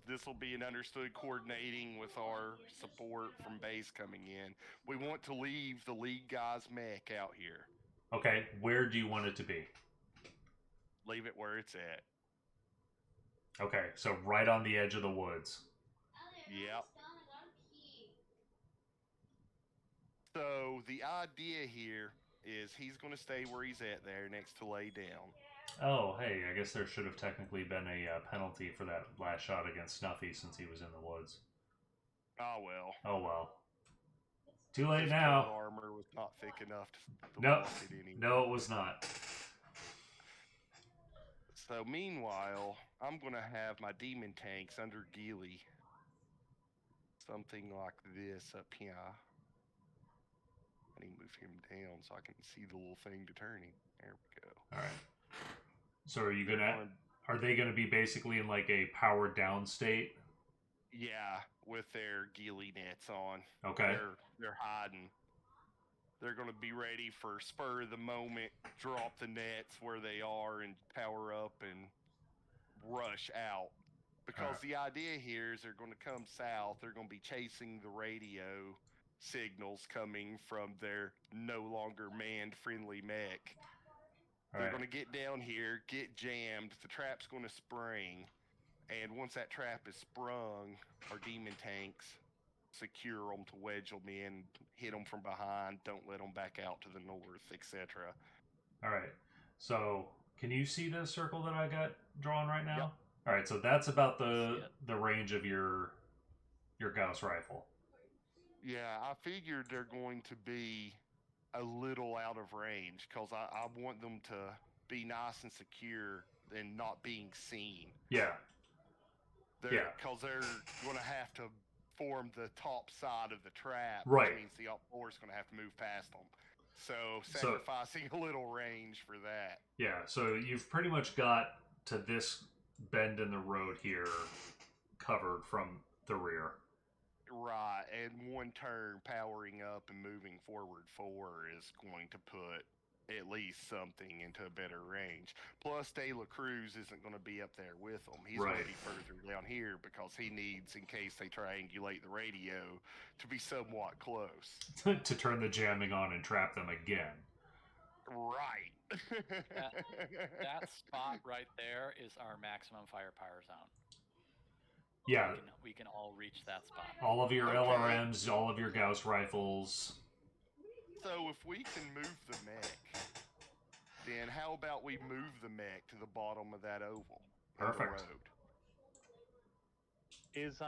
this will be an understood coordinating with our support from base coming in. We want to leave the lead guy's mech out here.
Okay, where do you want it to be?
Leave it where it's at.
Okay, so right on the edge of the woods.
Yep. So the idea here is he's going to stay where he's at there next to lay down.
Oh, hey, I guess there should have technically been a penalty for that last shot against Snuffy since he was in the woods.
Oh, well.
Oh, well. Too late
His
now.
armor was not thick enough to
No,
block it anyway.
no, it was not.
So meanwhile, I'm going to have my demon tanks under Geely. Something like this up here. I need to move him down so I can see the little thing turning. There we go.
All right. So are they gonna be basically in like a powered down state?
Yeah, with their Geely nets on.
Okay.
They're hiding. They're going to be ready for spur of the moment, drop the nets where they are and power up and rush out. Because the idea here is they're going to come south. They're going to be chasing the radio signals coming from their no longer manned friendly mech. They're going to get down here, get jammed. The trap's going to spring. And once that trap is sprung, our demon tanks secure them to wedge them in, hit them from behind, don't let them back out to the north, etc.
All right. So can you see the circle that I got drawn right now?
Yep.
All right. So that's about the range of your Gauss rifle.
Yeah, I figured they're going to be a little out of range because I want them to be nice and secure and not being seen.
Yeah. Yeah.
Because they're going to have to form the top side of the trap,
Right.
which means the up four is going to have to move past them. So
So-
sacrificing a little range for that.
Yeah, so you've pretty much got to this bend in the road here covered from the rear.
Right, and one turn powering up and moving forward 4 is going to put at least something into a better range. Plus, De La Cruz isn't going to be up there with them. He's going
Right.
to be further down here because he needs, in case they triangulate the radio, to be somewhat close.
To turn the jamming on and trap them again.
Right.
That spot right there is our maximum firepower zone.
Yeah,
We can all reach that spot.
all of your
Okay.
LRMs, all of your Gauss rifles.
So if we can move the mech, then how about we move the mech to the bottom of that oval? on the
Perfect.
road?
Is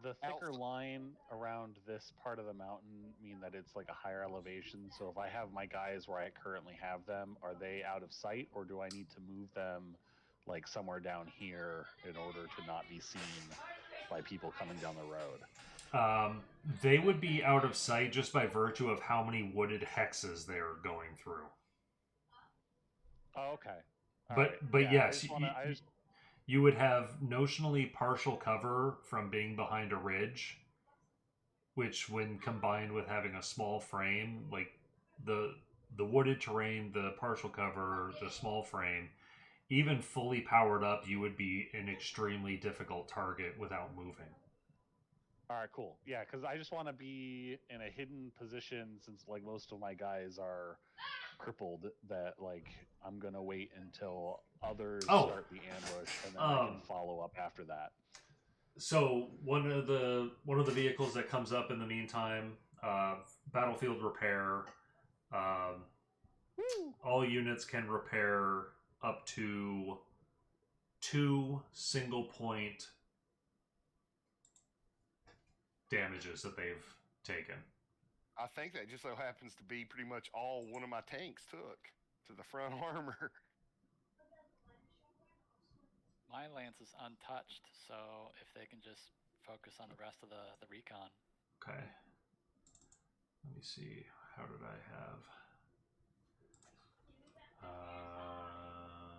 the thicker line around this part of the mountain mean that it's like a higher elevation? So if I have my guys where I currently have them, are they out of sight, or do I need to move them like somewhere down here in order to not be seen by people coming down the road?
They would be out of sight just by virtue of how many wooded hexes they're going through.
Oh, okay. All
But
right.
but
Yeah,
yes,
I just
you would have notionally partial cover from being behind a ridge, which when combined with having a small frame, like the wooded terrain, the partial cover, the small frame, even fully powered up, you would be an extremely difficult target without moving.
All right, cool. Yeah, because I just want to be in a hidden position since like most of my guys are crippled. That like I'm gonna wait until others start the ambush and then I can follow up after that.
So one of the vehicles that comes up in the meantime, battlefield repair. All units can repair up to 2 single point damages that they've taken.
I think that just so happens to be pretty much all one of my tanks took to the front armor.
My lance is untouched, so if they can just focus on the rest of the recon.
Okay. Let me see. How did I have?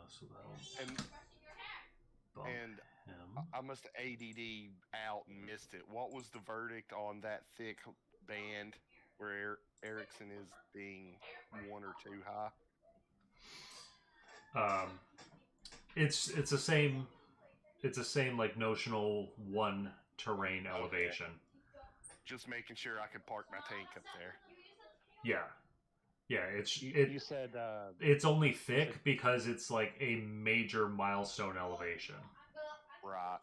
So that'll bump
And
him.
I must have ADD out and missed it. What was the verdict on that thick band where Erickson is being 1 or 2 high?
It's the same. It's the same like notional 1 terrain elevation.
Just making sure I could park my tank up there.
Yeah. Yeah,
You said
it's only thick because it's like a major milestone elevation.
Right.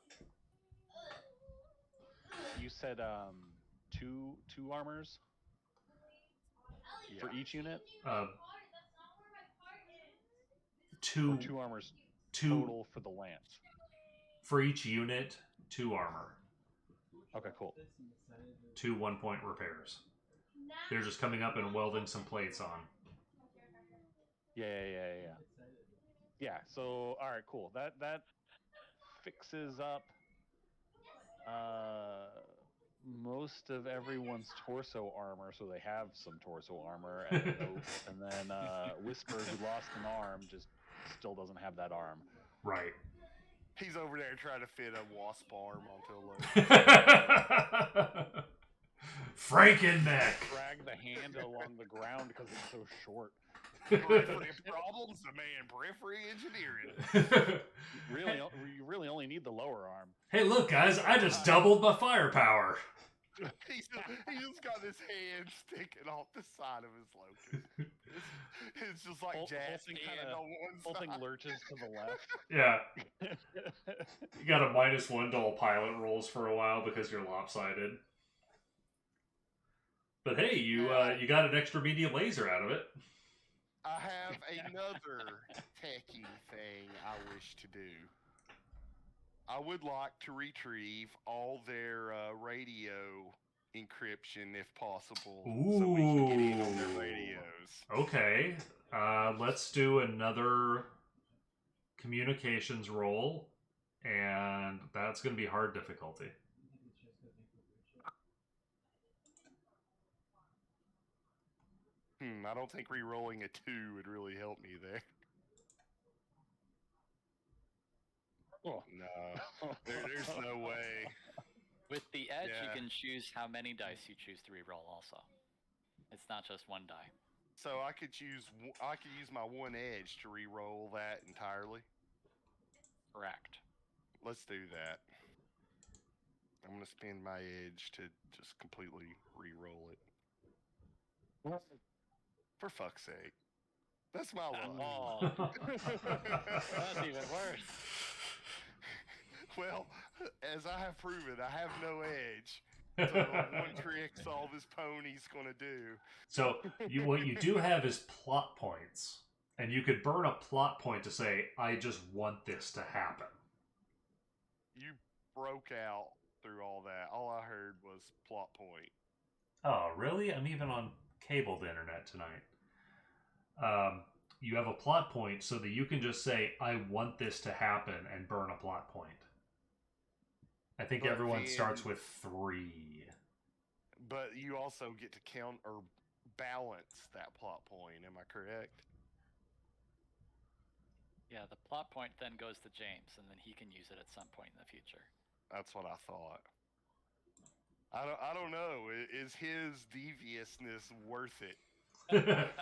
You said two armors for each unit.
Two
armors
two
total for the lance.
For each unit, 2 armor.
Okay, cool.
2 1-point repairs. They're just coming up and welding some plates on.
Yeah. Yeah. So, all right, cool. That fixes up most of everyone's torso armor, so they have some torso armor, and then Whisper, who lost an arm, just still doesn't have that arm.
Right.
He's over there trying to fit a wasp arm onto a load.
Franken-neck.
Drag the hand along the ground because it's so short.
Periphery problems, the man periphery engineering.
You really only need the lower arm.
Hey, look, guys! I just doubled my firepower.
He's just got his hand sticking off the side of his locust. It's just like Jack's hand on one
whole
side.
thing lurches to the left.
Yeah. You got a -1 to all pilot rolls for a while because you're lopsided. But hey, you got an extra medium laser out of it.
I have another techie thing I wish to do. I would like to retrieve all their radio encryption if possible, so we can get in on their radios.
Okay. Let's do another communications roll, and that's going to be hard difficulty.
I don't think re-rolling a 2 would really help me there.
Oh.
No, there's no way.
With the edge, you
Yeah.
can choose how many dice you choose to reroll. Also, it's not just one die.
So I could use my 1 edge to re-roll that entirely.
Correct.
Let's do that. I'm gonna spend my edge to just completely re-roll it. For fuck's sake, that's my luck.
Oh, that's even worse.
Well, as I have proven, I have no edge. So one trick's all this pony's gonna do.
So what you do have is plot points, and you could burn a plot point to say, "I just want this to happen."
You broke out through all that. All I heard was plot point.
Oh, really? I'm even on cabled internet tonight. You have a plot point so that you can just say, "I want this to happen," and burn a plot point. I think
But
everyone
then-
starts with 3.
But you also get to count or balance that plot point. Am I correct?
Yeah, the plot point then goes to James, and then he can use it at some point in the future.
That's what I thought. I don't know. Is his deviousness worth it? That's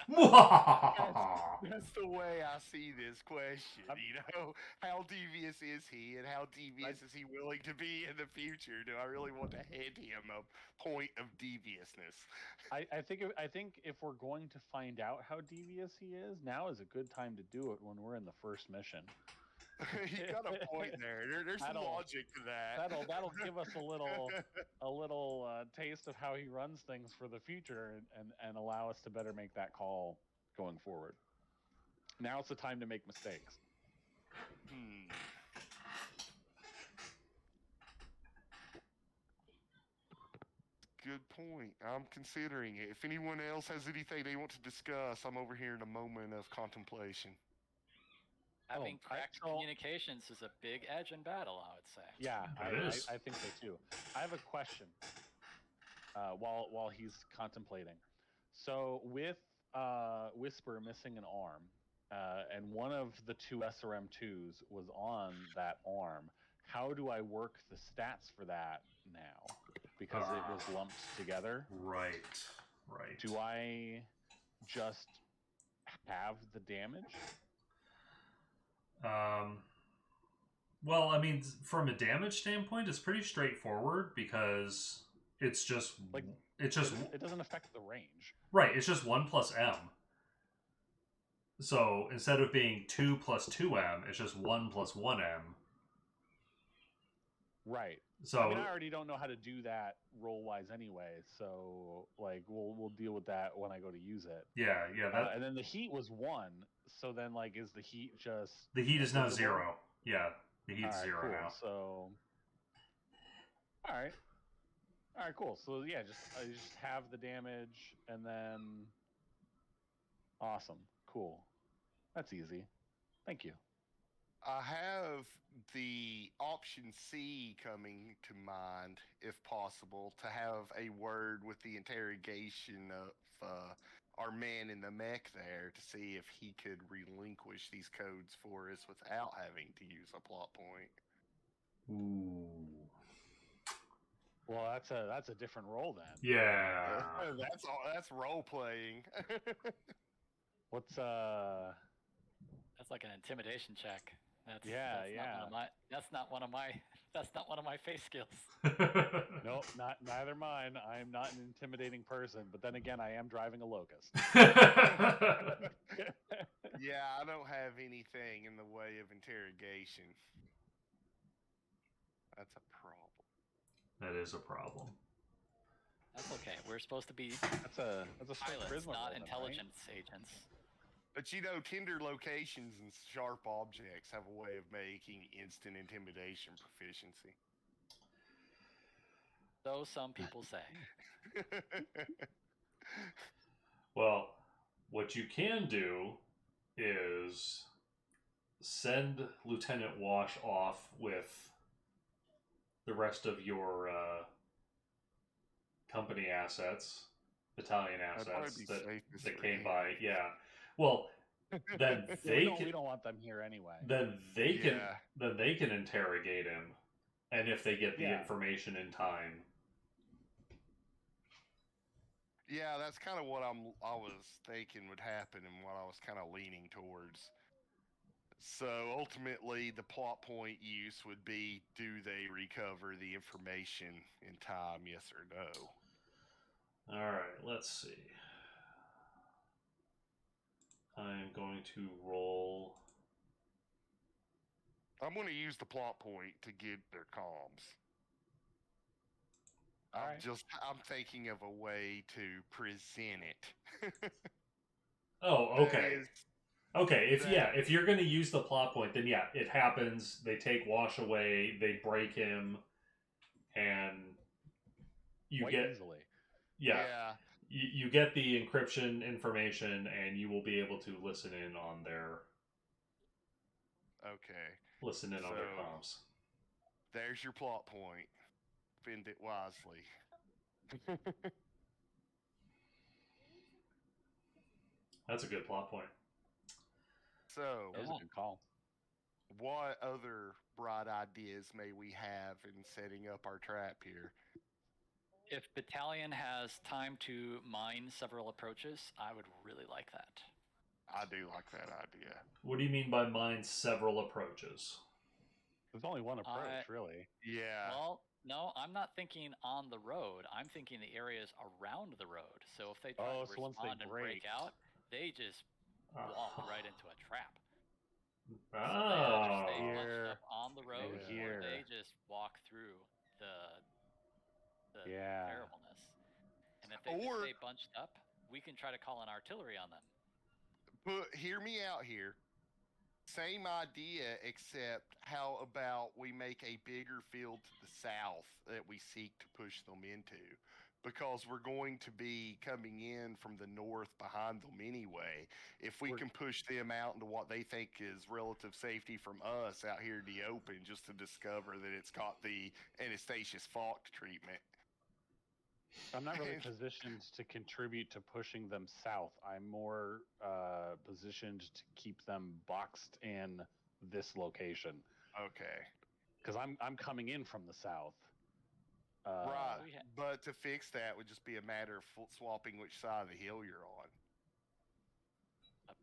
the way I see this question. You know, how devious is he, and how devious is he willing to be in the future? Do I really want to hand him a point of deviousness?
I think if we're going to find out how devious he is, now is a good time to do it when we're in the first mission.
You got a point there. There's some
That'll-
logic to that.
That'll give us a little taste of how he runs things for the future, and allow us to better make that call going forward. Now it's the time to make mistakes.
Good point. I'm considering it. If anyone else has anything they want to discuss, I'm over here in a moment of contemplation.
Having
Oh,
cracked
so-
communications is a big edge in battle, I would say.
Yeah,
It is.
I think so too. I have a question. While he's contemplating, so with Whisper missing an arm, and one of the 2 SRM2s was on that arm, how do I work the stats for that now? Because it was lumped together.
Right.
Do I just have the damage?
Well, I mean, from a damage standpoint, it's pretty straightforward because it's just
Like,
it's just
It doesn't affect the range.
right. It's just 1 plus M. So instead of being 2 plus 2M, it's just 1 plus 1M.
Right.
So
I mean, I already don't know how to do that roll wise anyway, so like we'll deal with that when I go to use it.
yeah, that
And then the heat was 1, so then like is the heat just
the heat is now
visible?
0. Yeah, the heat's
Alright,
0
cool.
now.
So all right, cool. So yeah, I just have the damage, and then awesome, cool. That's easy. Thank you.
I have the option C coming to mind, if possible, to have a word with the interrogation of our man in the mech there to see if he could relinquish these codes for us without having to use a plot point.
Ooh.
Well, that's a different roll then.
Yeah.
That's role playing.
What's
That's like an intimidation check. That's not one of my face skills.
Nope, neither mine. I am not an intimidating person, but then again, I am driving a Locust.
Yeah, I don't have anything in the way of interrogation. That's a problem.
That is a problem.
That's okay. We're supposed to be
That's a straight
pilots,
charisma
not
roll then,
intelligence agents.
But you know, tender locations and sharp objects have a way of making instant intimidation proficiency.
So some people say.
Well, what you can do is send Lieutenant Wash off with the rest of your company assets, battalion
That'd probably
assets
be
that
safest for
came
him.
by. Yeah. Well, then
Yeah, we
they
don't
can,
want them here anyway.
then they can
Yeah.
then they can interrogate him, and if they get the
Yeah.
information in time.
Yeah, that's kind of what I was thinking would happen and what I was kind of leaning towards. So ultimately, the plot point use would be: do they recover the information in time? Yes or no?
All right, let's see. I'm going to roll.
I'm going to use the plot point to get their comms.
All right.
I'm thinking of a way to present it.
Oh,
That
okay.
is,
Okay,
that
if you're going to use the plot point, then yeah, it happens. They take Wash away, they break him, and you
Quite
get
easily.
yeah.
you get the encryption information, and you will be able to listen in on their
Okay. So
comms.
there's your plot point. Spend it wisely.
That's a good plot point.
So,
That was a good call.
what other bright ideas may we have in setting up our trap here?
If battalion has time to mine several approaches, I would really like that.
I do like that idea.
What do you mean by mine several approaches?
There's only one approach, really.
Yeah.
Well, no, I'm not thinking on the road. I'm thinking the areas around the road. So if they try to
so once they
respond and break out, they just walk right into a trap. So they either stay
Oh.
bunched
Here,
up on the road,
maybe
or
here.
they just walk through the
Yeah.
terribleness. And if they just
Or
stay bunched up, we can try to call in artillery on them.
hear me out here. Same idea, except how about we make a bigger field to the south that we seek to push them into? Because we're going to be coming in from the north behind them anyway. If we can push them out into what they think is relative safety from us out here in the open, just to discover that it's got the Anastasius Falk treatment.
I'm not really positioned to contribute to pushing them south. I'm more positioned to keep them boxed in this location.
Okay.
Because I'm coming in from the south.
Right. But to fix that would just be a matter of swapping which side of the hill you're on.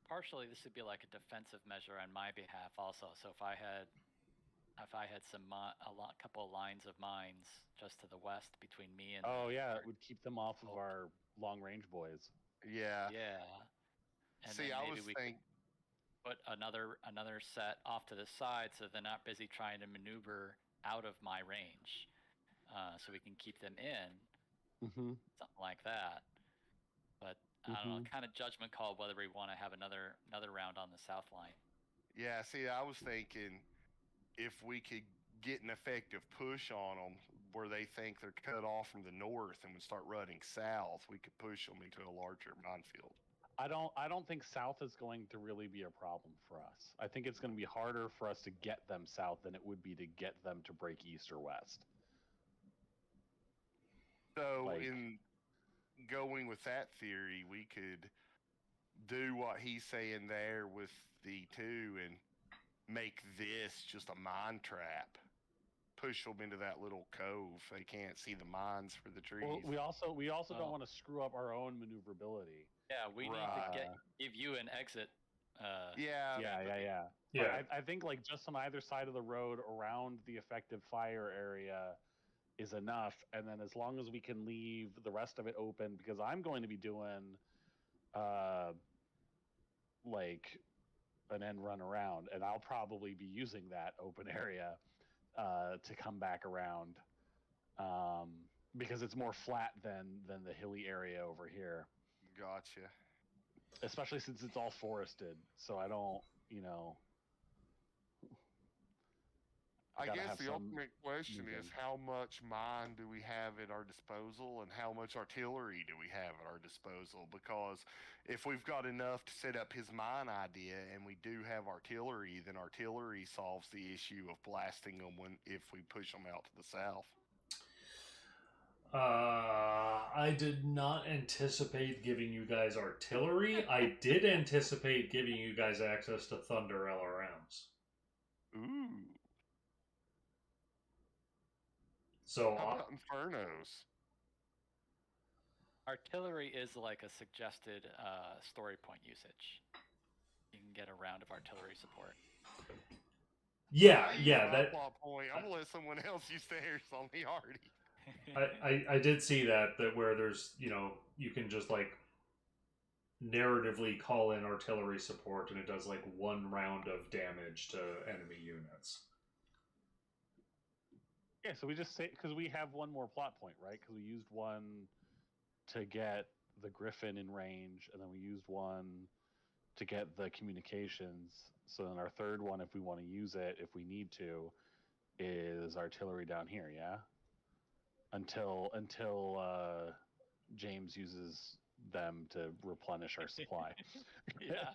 Partially, this would be like a defensive measure on my behalf, also. So if I had couple of lines of mines just to the west between me and
it would keep them off of our long range boys.
Yeah.
And
see,
then
I
maybe
was
we
thinking
could put another set off to the side so they're not busy trying to maneuver out of my range, so we can keep them in, something like that. But I don't know, kind of judgment call whether we want to have another round on the south line.
Yeah, see, I was thinking if we could get an effective push on them where they think they're cut off from the north and would start running south, we could push them into a larger minefield.
I don't think south is going to really be a problem for us. I think it's going to be harder for us to get them south than it would be to get them to break east or west.
So in going with that theory, we could do what he's saying there with the two and make this just a mine trap. Push them into that little cove. They can't see the mines for the trees.
Well, we also don't want to screw up our own maneuverability.
Yeah, we need to give you an exit.
Yeah. I think like just on either side of the road around the effective fire area is enough, and then as long as we can leave the rest of it open, because I'm going to be doing like an end run around, and I'll probably be using that open area to come back around, because it's more flat than the hilly area over here.
Gotcha.
Especially since it's all forested, so I don't,
I
Gotta
guess
have
the
some
ultimate question is
moving.
how much mine do we have at our disposal and how much artillery do we have at our disposal? Because if we've got enough to set up his mine idea and we do have artillery, then artillery solves the issue of blasting them if we push them out to the south.
I did not anticipate giving you guys artillery. I did anticipate giving you guys access to Thunder LRMs.
Ooh.
So
How about Infernos?
Artillery is like a suggested story point usage. You can get a round of artillery support.
yeah,
I use
yeah,
my
that
plot point. I'm gonna let someone else use theirs on me already.
I did see that where there's you can just like narratively call in artillery support and it does like 1 round of damage to enemy units.
Yeah, so we just say because we have one more plot point, right? Because we used one to get the Griffin in range, and then we used one to get the communications. So then our third one, if we want to use it, if we need to, is artillery down here. Yeah. Until James uses them to replenish our supply.
Yeah.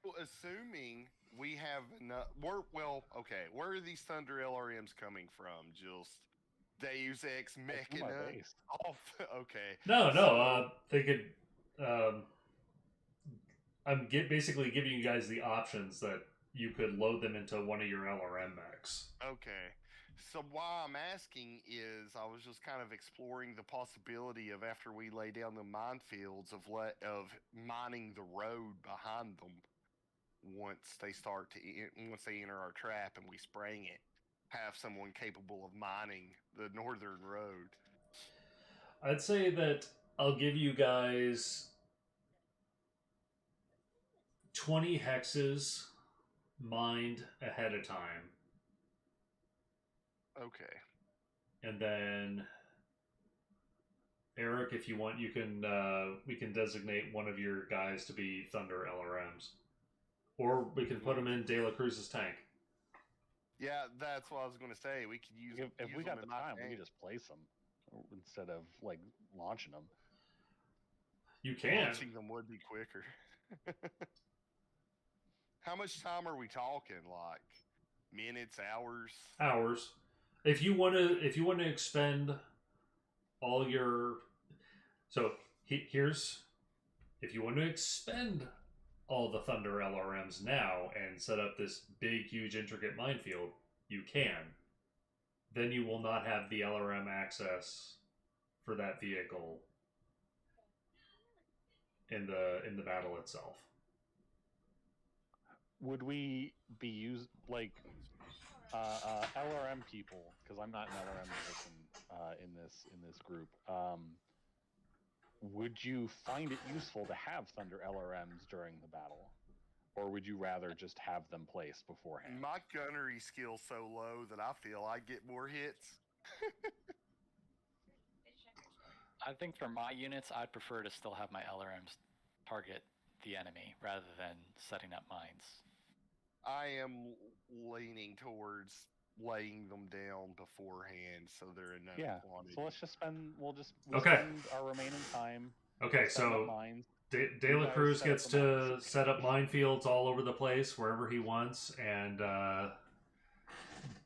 Well, assuming we have enough, okay. Where are these Thunder LRMs coming from? Just Deus Ex
From
Mechana
our base.
off. Okay.
No, they could. I'm basically giving you guys the options that you could load them into one of your LRM mechs.
Okay. So why I'm asking is I was just kind of exploring the possibility of after we lay down the minefields of mining the road behind them once they once they enter our trap and we sprang it, have someone capable of mining the northern road.
I'd say that I'll give you guys 20 hexes mined ahead of time.
Okay.
And then Eric, if you want, you can we can designate one of your guys to be Thunder LRMs, or we can put them in De La Cruz's tank.
Yeah, that's what I was going to say. We could use
If we
them
got the
in my
time, we
tank.
could just place them instead of like launching them.
You can.
Launching them would be quicker. How much time are we talking? Like minutes, hours?
Hours. If you want to expend all your here's if you want to expend all the Thunder LRMs now and set up this big, huge, intricate minefield, you can. Then you will not have the LRM access for that vehicle in the battle itself.
Would we be used like LRM people? Because I'm not an LRM person in this group. Would you find it useful to have Thunder LRMs during the battle, or would you rather just have them placed beforehand?
My gunnery skill's so low that I feel I get more hits.
I think for my units, I'd prefer to still have my LRMs target the enemy rather than setting up mines.
I am leaning towards laying them down beforehand so they're in enough quantity.
So let's just spend. We'll
Okay.
spend our remaining time.
Okay, so
mines.
De La Cruz gets to set up minefields all over the place wherever he wants, and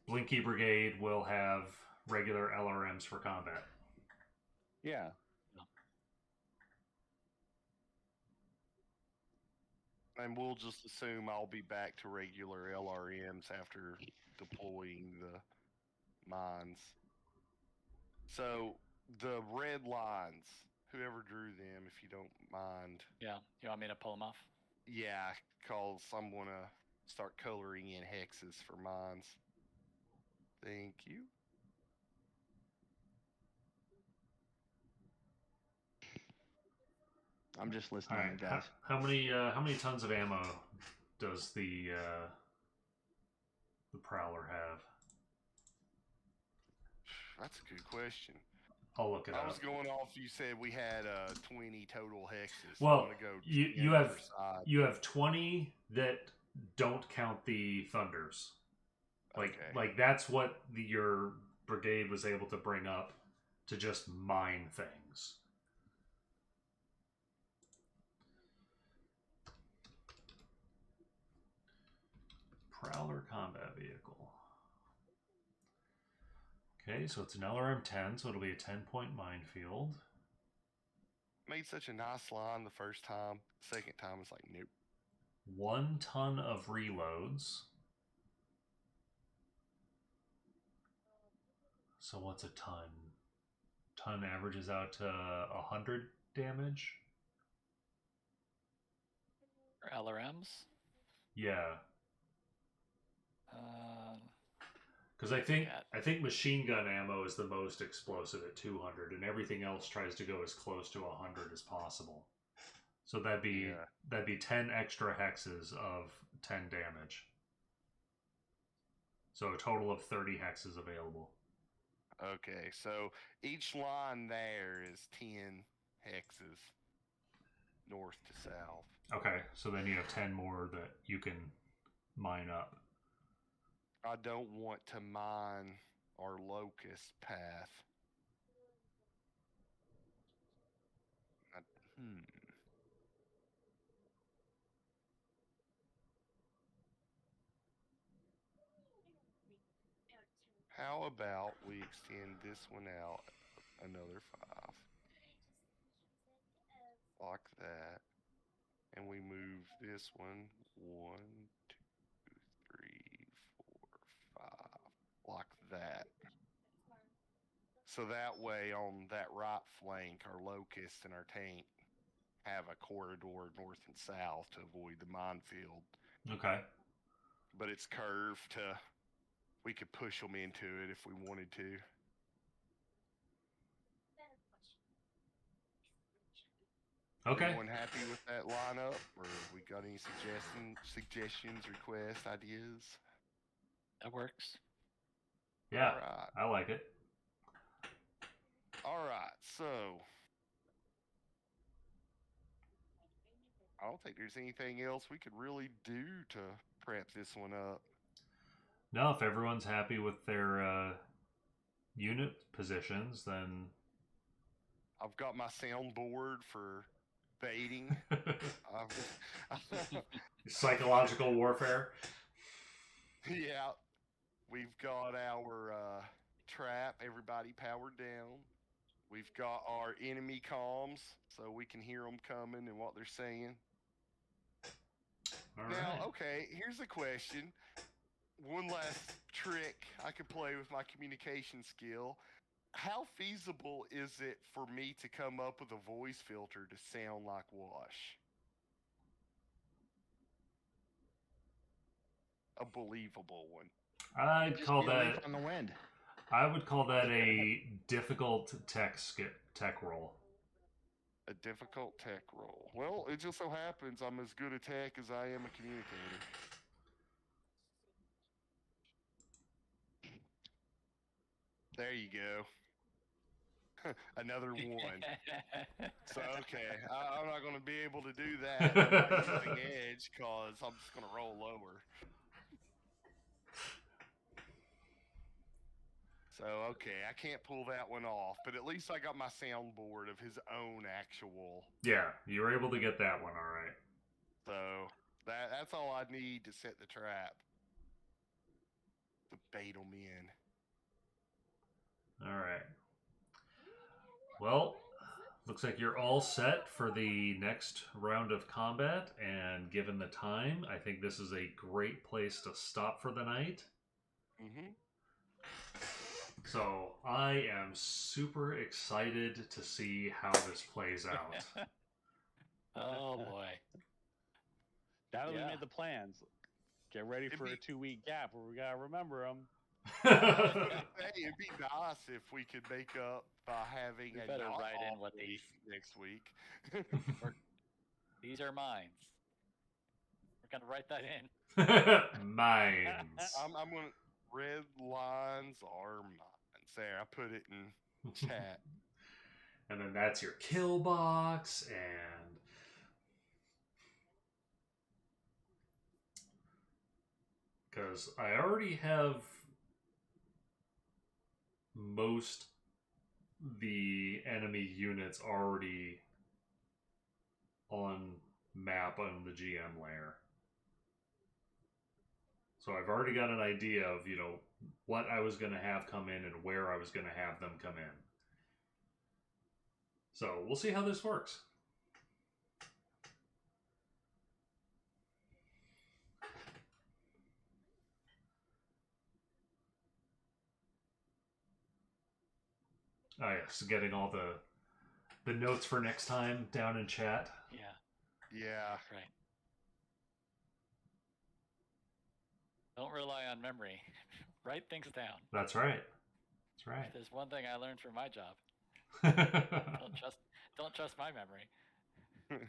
Blinky Brigade will have regular LRMs for combat.
Yeah.
And we'll just assume I'll be back to regular LRMs after deploying the mines. So the red lines, whoever drew them, if you don't mind.
Yeah, you want me to pull them off?
Yeah, cause I'm gonna start coloring in hexes for mines. Thank you.
I'm just listening,
All right,
guys.
how many tons of ammo does the Prowler have?
That's a good question.
I'll look it up.
I was going off. You said we had 20 total hexes.
Well,
go
you have 20 that don't count the thunders.
Okay.
Like that's what your brigade was able to bring up to just mine things. Prowler combat vehicle. Okay, so it's an LRM-10, so it'll be a 10-point minefield.
Made such a nice line the first time. Second time, it's like, nope.
1 ton of reloads. So what's a ton? Ton averages out to 100 damage.
For LRMs.
Yeah,
Um,
because I think machine gun ammo is the most explosive at 200, and everything else tries to go as close to 100 as possible. So that'd be 10 extra hexes of 10 damage. So a total of 30 hexes available.
Okay, so each line there is 10 hexes, north to south.
Okay, so then you have 10 more that you can mine up.
I don't want to mine our locust path. How about we extend this one out another 5? Like that. And we move this one 1, 2, 3, 4, 5. Like that. So that way on that right flank, our locust and our tank have a corridor north and south to avoid the minefield.
Okay.
But it's curved to, we could push them into it if we wanted to.
Okay.
Anyone happy with that lineup, or we got any suggestions, requests, ideas?
that works.
Yeah,
All right.
I like it.
All right, so I don't think there's anything else we could really do to prep this one up.
No, if everyone's happy with their unit positions, then
I've got my soundboard for baiting.
psychological warfare.
Yeah, we've got our trap, everybody powered down. We've got our enemy comms, so we can hear them coming and what they're saying.
All
Now,
right.
okay, here's a question. One last trick I could play with my communication skill. How feasible is it for me to come up with a voice filter to sound like Wash? A believable one.
I'd
Just
call
be a leaf
that.
on the wind.
I would call that a difficult tech roll.
A difficult tech roll. Well, it just so happens I'm as good a tech as I am a communicator. There you go. Another one. So, okay, I'm not going to be able to do that. I'm not using Edge because I'm just going to roll lower. So, okay, I can't pull that one off, but at least I got my soundboard of his own actual.
Yeah, you were able to get that one, all right.
So, that's all I need to set the trap. To bait them in.
All right. Well, looks like you're all set for the next round of combat, and given the time, I think this is a great place to stop for the night.
Mm-hmm.
So I am super excited to see how this plays out.
Oh boy.
Now that we
Yeah.
made the plans, get ready for a 2-week gap where we gotta remember them.
Hey, it'd be nice if we could make up by having
We
a
better
not
write in
off
what
week next week.
These are mines. We're gonna write that in.
Mines.
I'm gonna red lines are mines. There, I put it in chat.
And then that's your kill box, and because I already have most the enemy units already on map on the GM layer. So I've already got an idea of, what I was going to have come in and where I was going to have them come in. So we'll see how this works. Oh yes, getting all the notes for next time down in chat.
Yeah.
Yeah.
Right. Don't rely on memory. Write things down.
That's right. That's right.
If there's one thing I learned from my job. Don't trust my memory.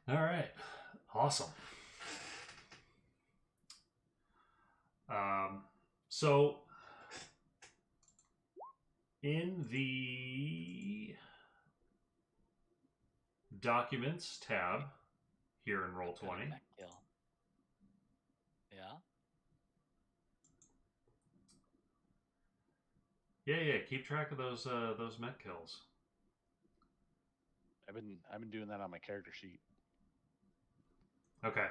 All right. Awesome. So in the Documents tab here in Roll20.
Yeah.
Yeah. Keep track of those met kills.
I've been doing that on my character sheet.
Okay.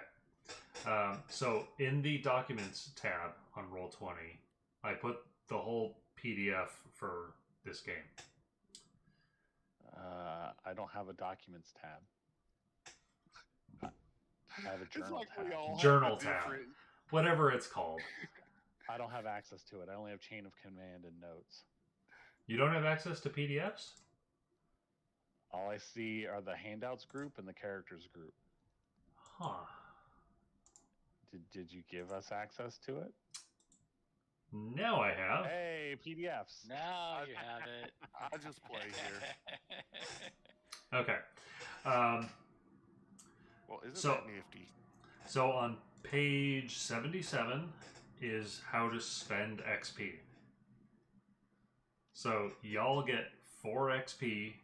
So in the Documents tab on Roll20, I put the whole PDF for this game.
I don't have a Documents tab. I have a
It's
Journal
like
tab.
we all have
Journal
a
tab.
different-
Whatever it's called.
I don't have access to it. I only have chain of command and notes.
You don't have access to PDFs?
All I see are the handouts group and the characters group.
Huh.
Did you give us access to it?
Now I have.
Hey, PDFs.
Now you have it.
I just play here.
Okay.
Well, isn't
So-
that nifty?
So on page 77 is how to spend XP. So y'all get 4 XP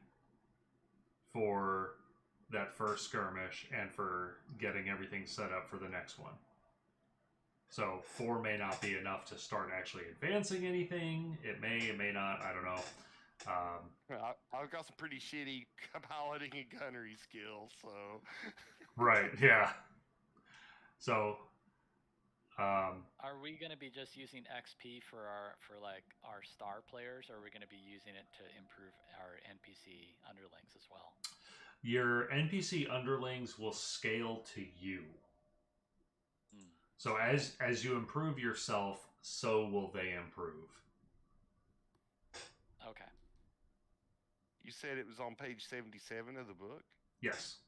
for that first skirmish and for getting everything set up for the next one. So 4 may not be enough to start actually advancing anything. It may not. I don't know.
I've got some pretty shitty piloting and gunnery skills, so.
Right, yeah. So,
Are we going to be just using XP for our star players, or are we going to be using it to improve our NPC underlings as well?
your NPC underlings will scale to you. So as you improve yourself, so will they improve.
Okay.
You said it was on page 77 of the book?
Yes.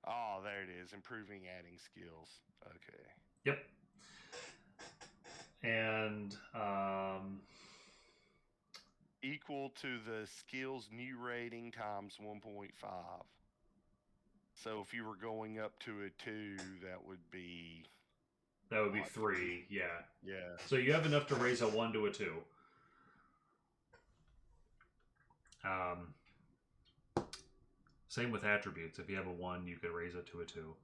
Oh, there it is. Improving adding skills. Okay.
Yep. And
Equal to the skills new rating times 1.5. So if you were going up to a 2, that would be...
that would be 3, yeah.
Yeah.
So you have enough to raise a 1 to a 2. Same with attributes. If you have a 1, you could raise it to a 2.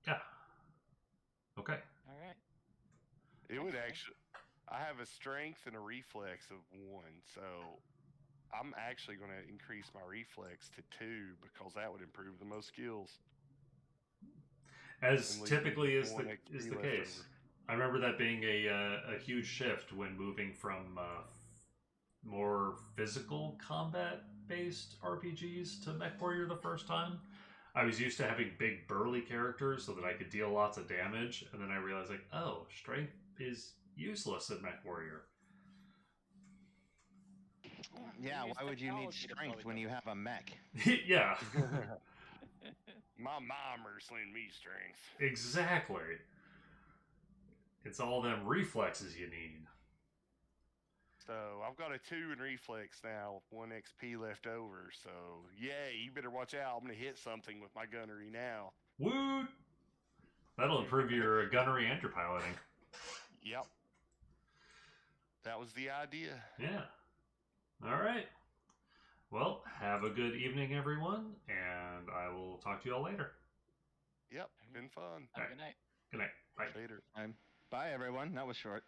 Yeah. Okay.
All right.
It would actually... I have a strength and a reflex of 1, so I'm actually going to increase my reflex to 2 because that would improve the most skills.
As
And leave
typically is
one
the
XP left
case.
over.
I remember that being a huge shift when moving from more physical combat-based RPGs to MechWarrior the first time. I was used to having big burly characters so that I could deal lots of damage, and then I realized, like, oh, strength is useless in MechWarrior.
Yeah,
Use
why would you need
technology to
strength
blow
when
it
you
up.
have a mech?
Yeah,
My mommer's lend me strength.
exactly. It's all them reflexes you need.
So I've got a 2 in reflex now with 1 XP left over. So yay, you better watch out. I'm gonna hit something with my gunnery now.
Woot! That'll improve your gunnery and your piloting.
Yep. That was the idea.
Yeah. All right. Well, have a good evening, everyone, and I will talk to you all later.
Yep, been fun.
Have a good night.
Good night. Bye.
Later.
Bye, everyone. That was short.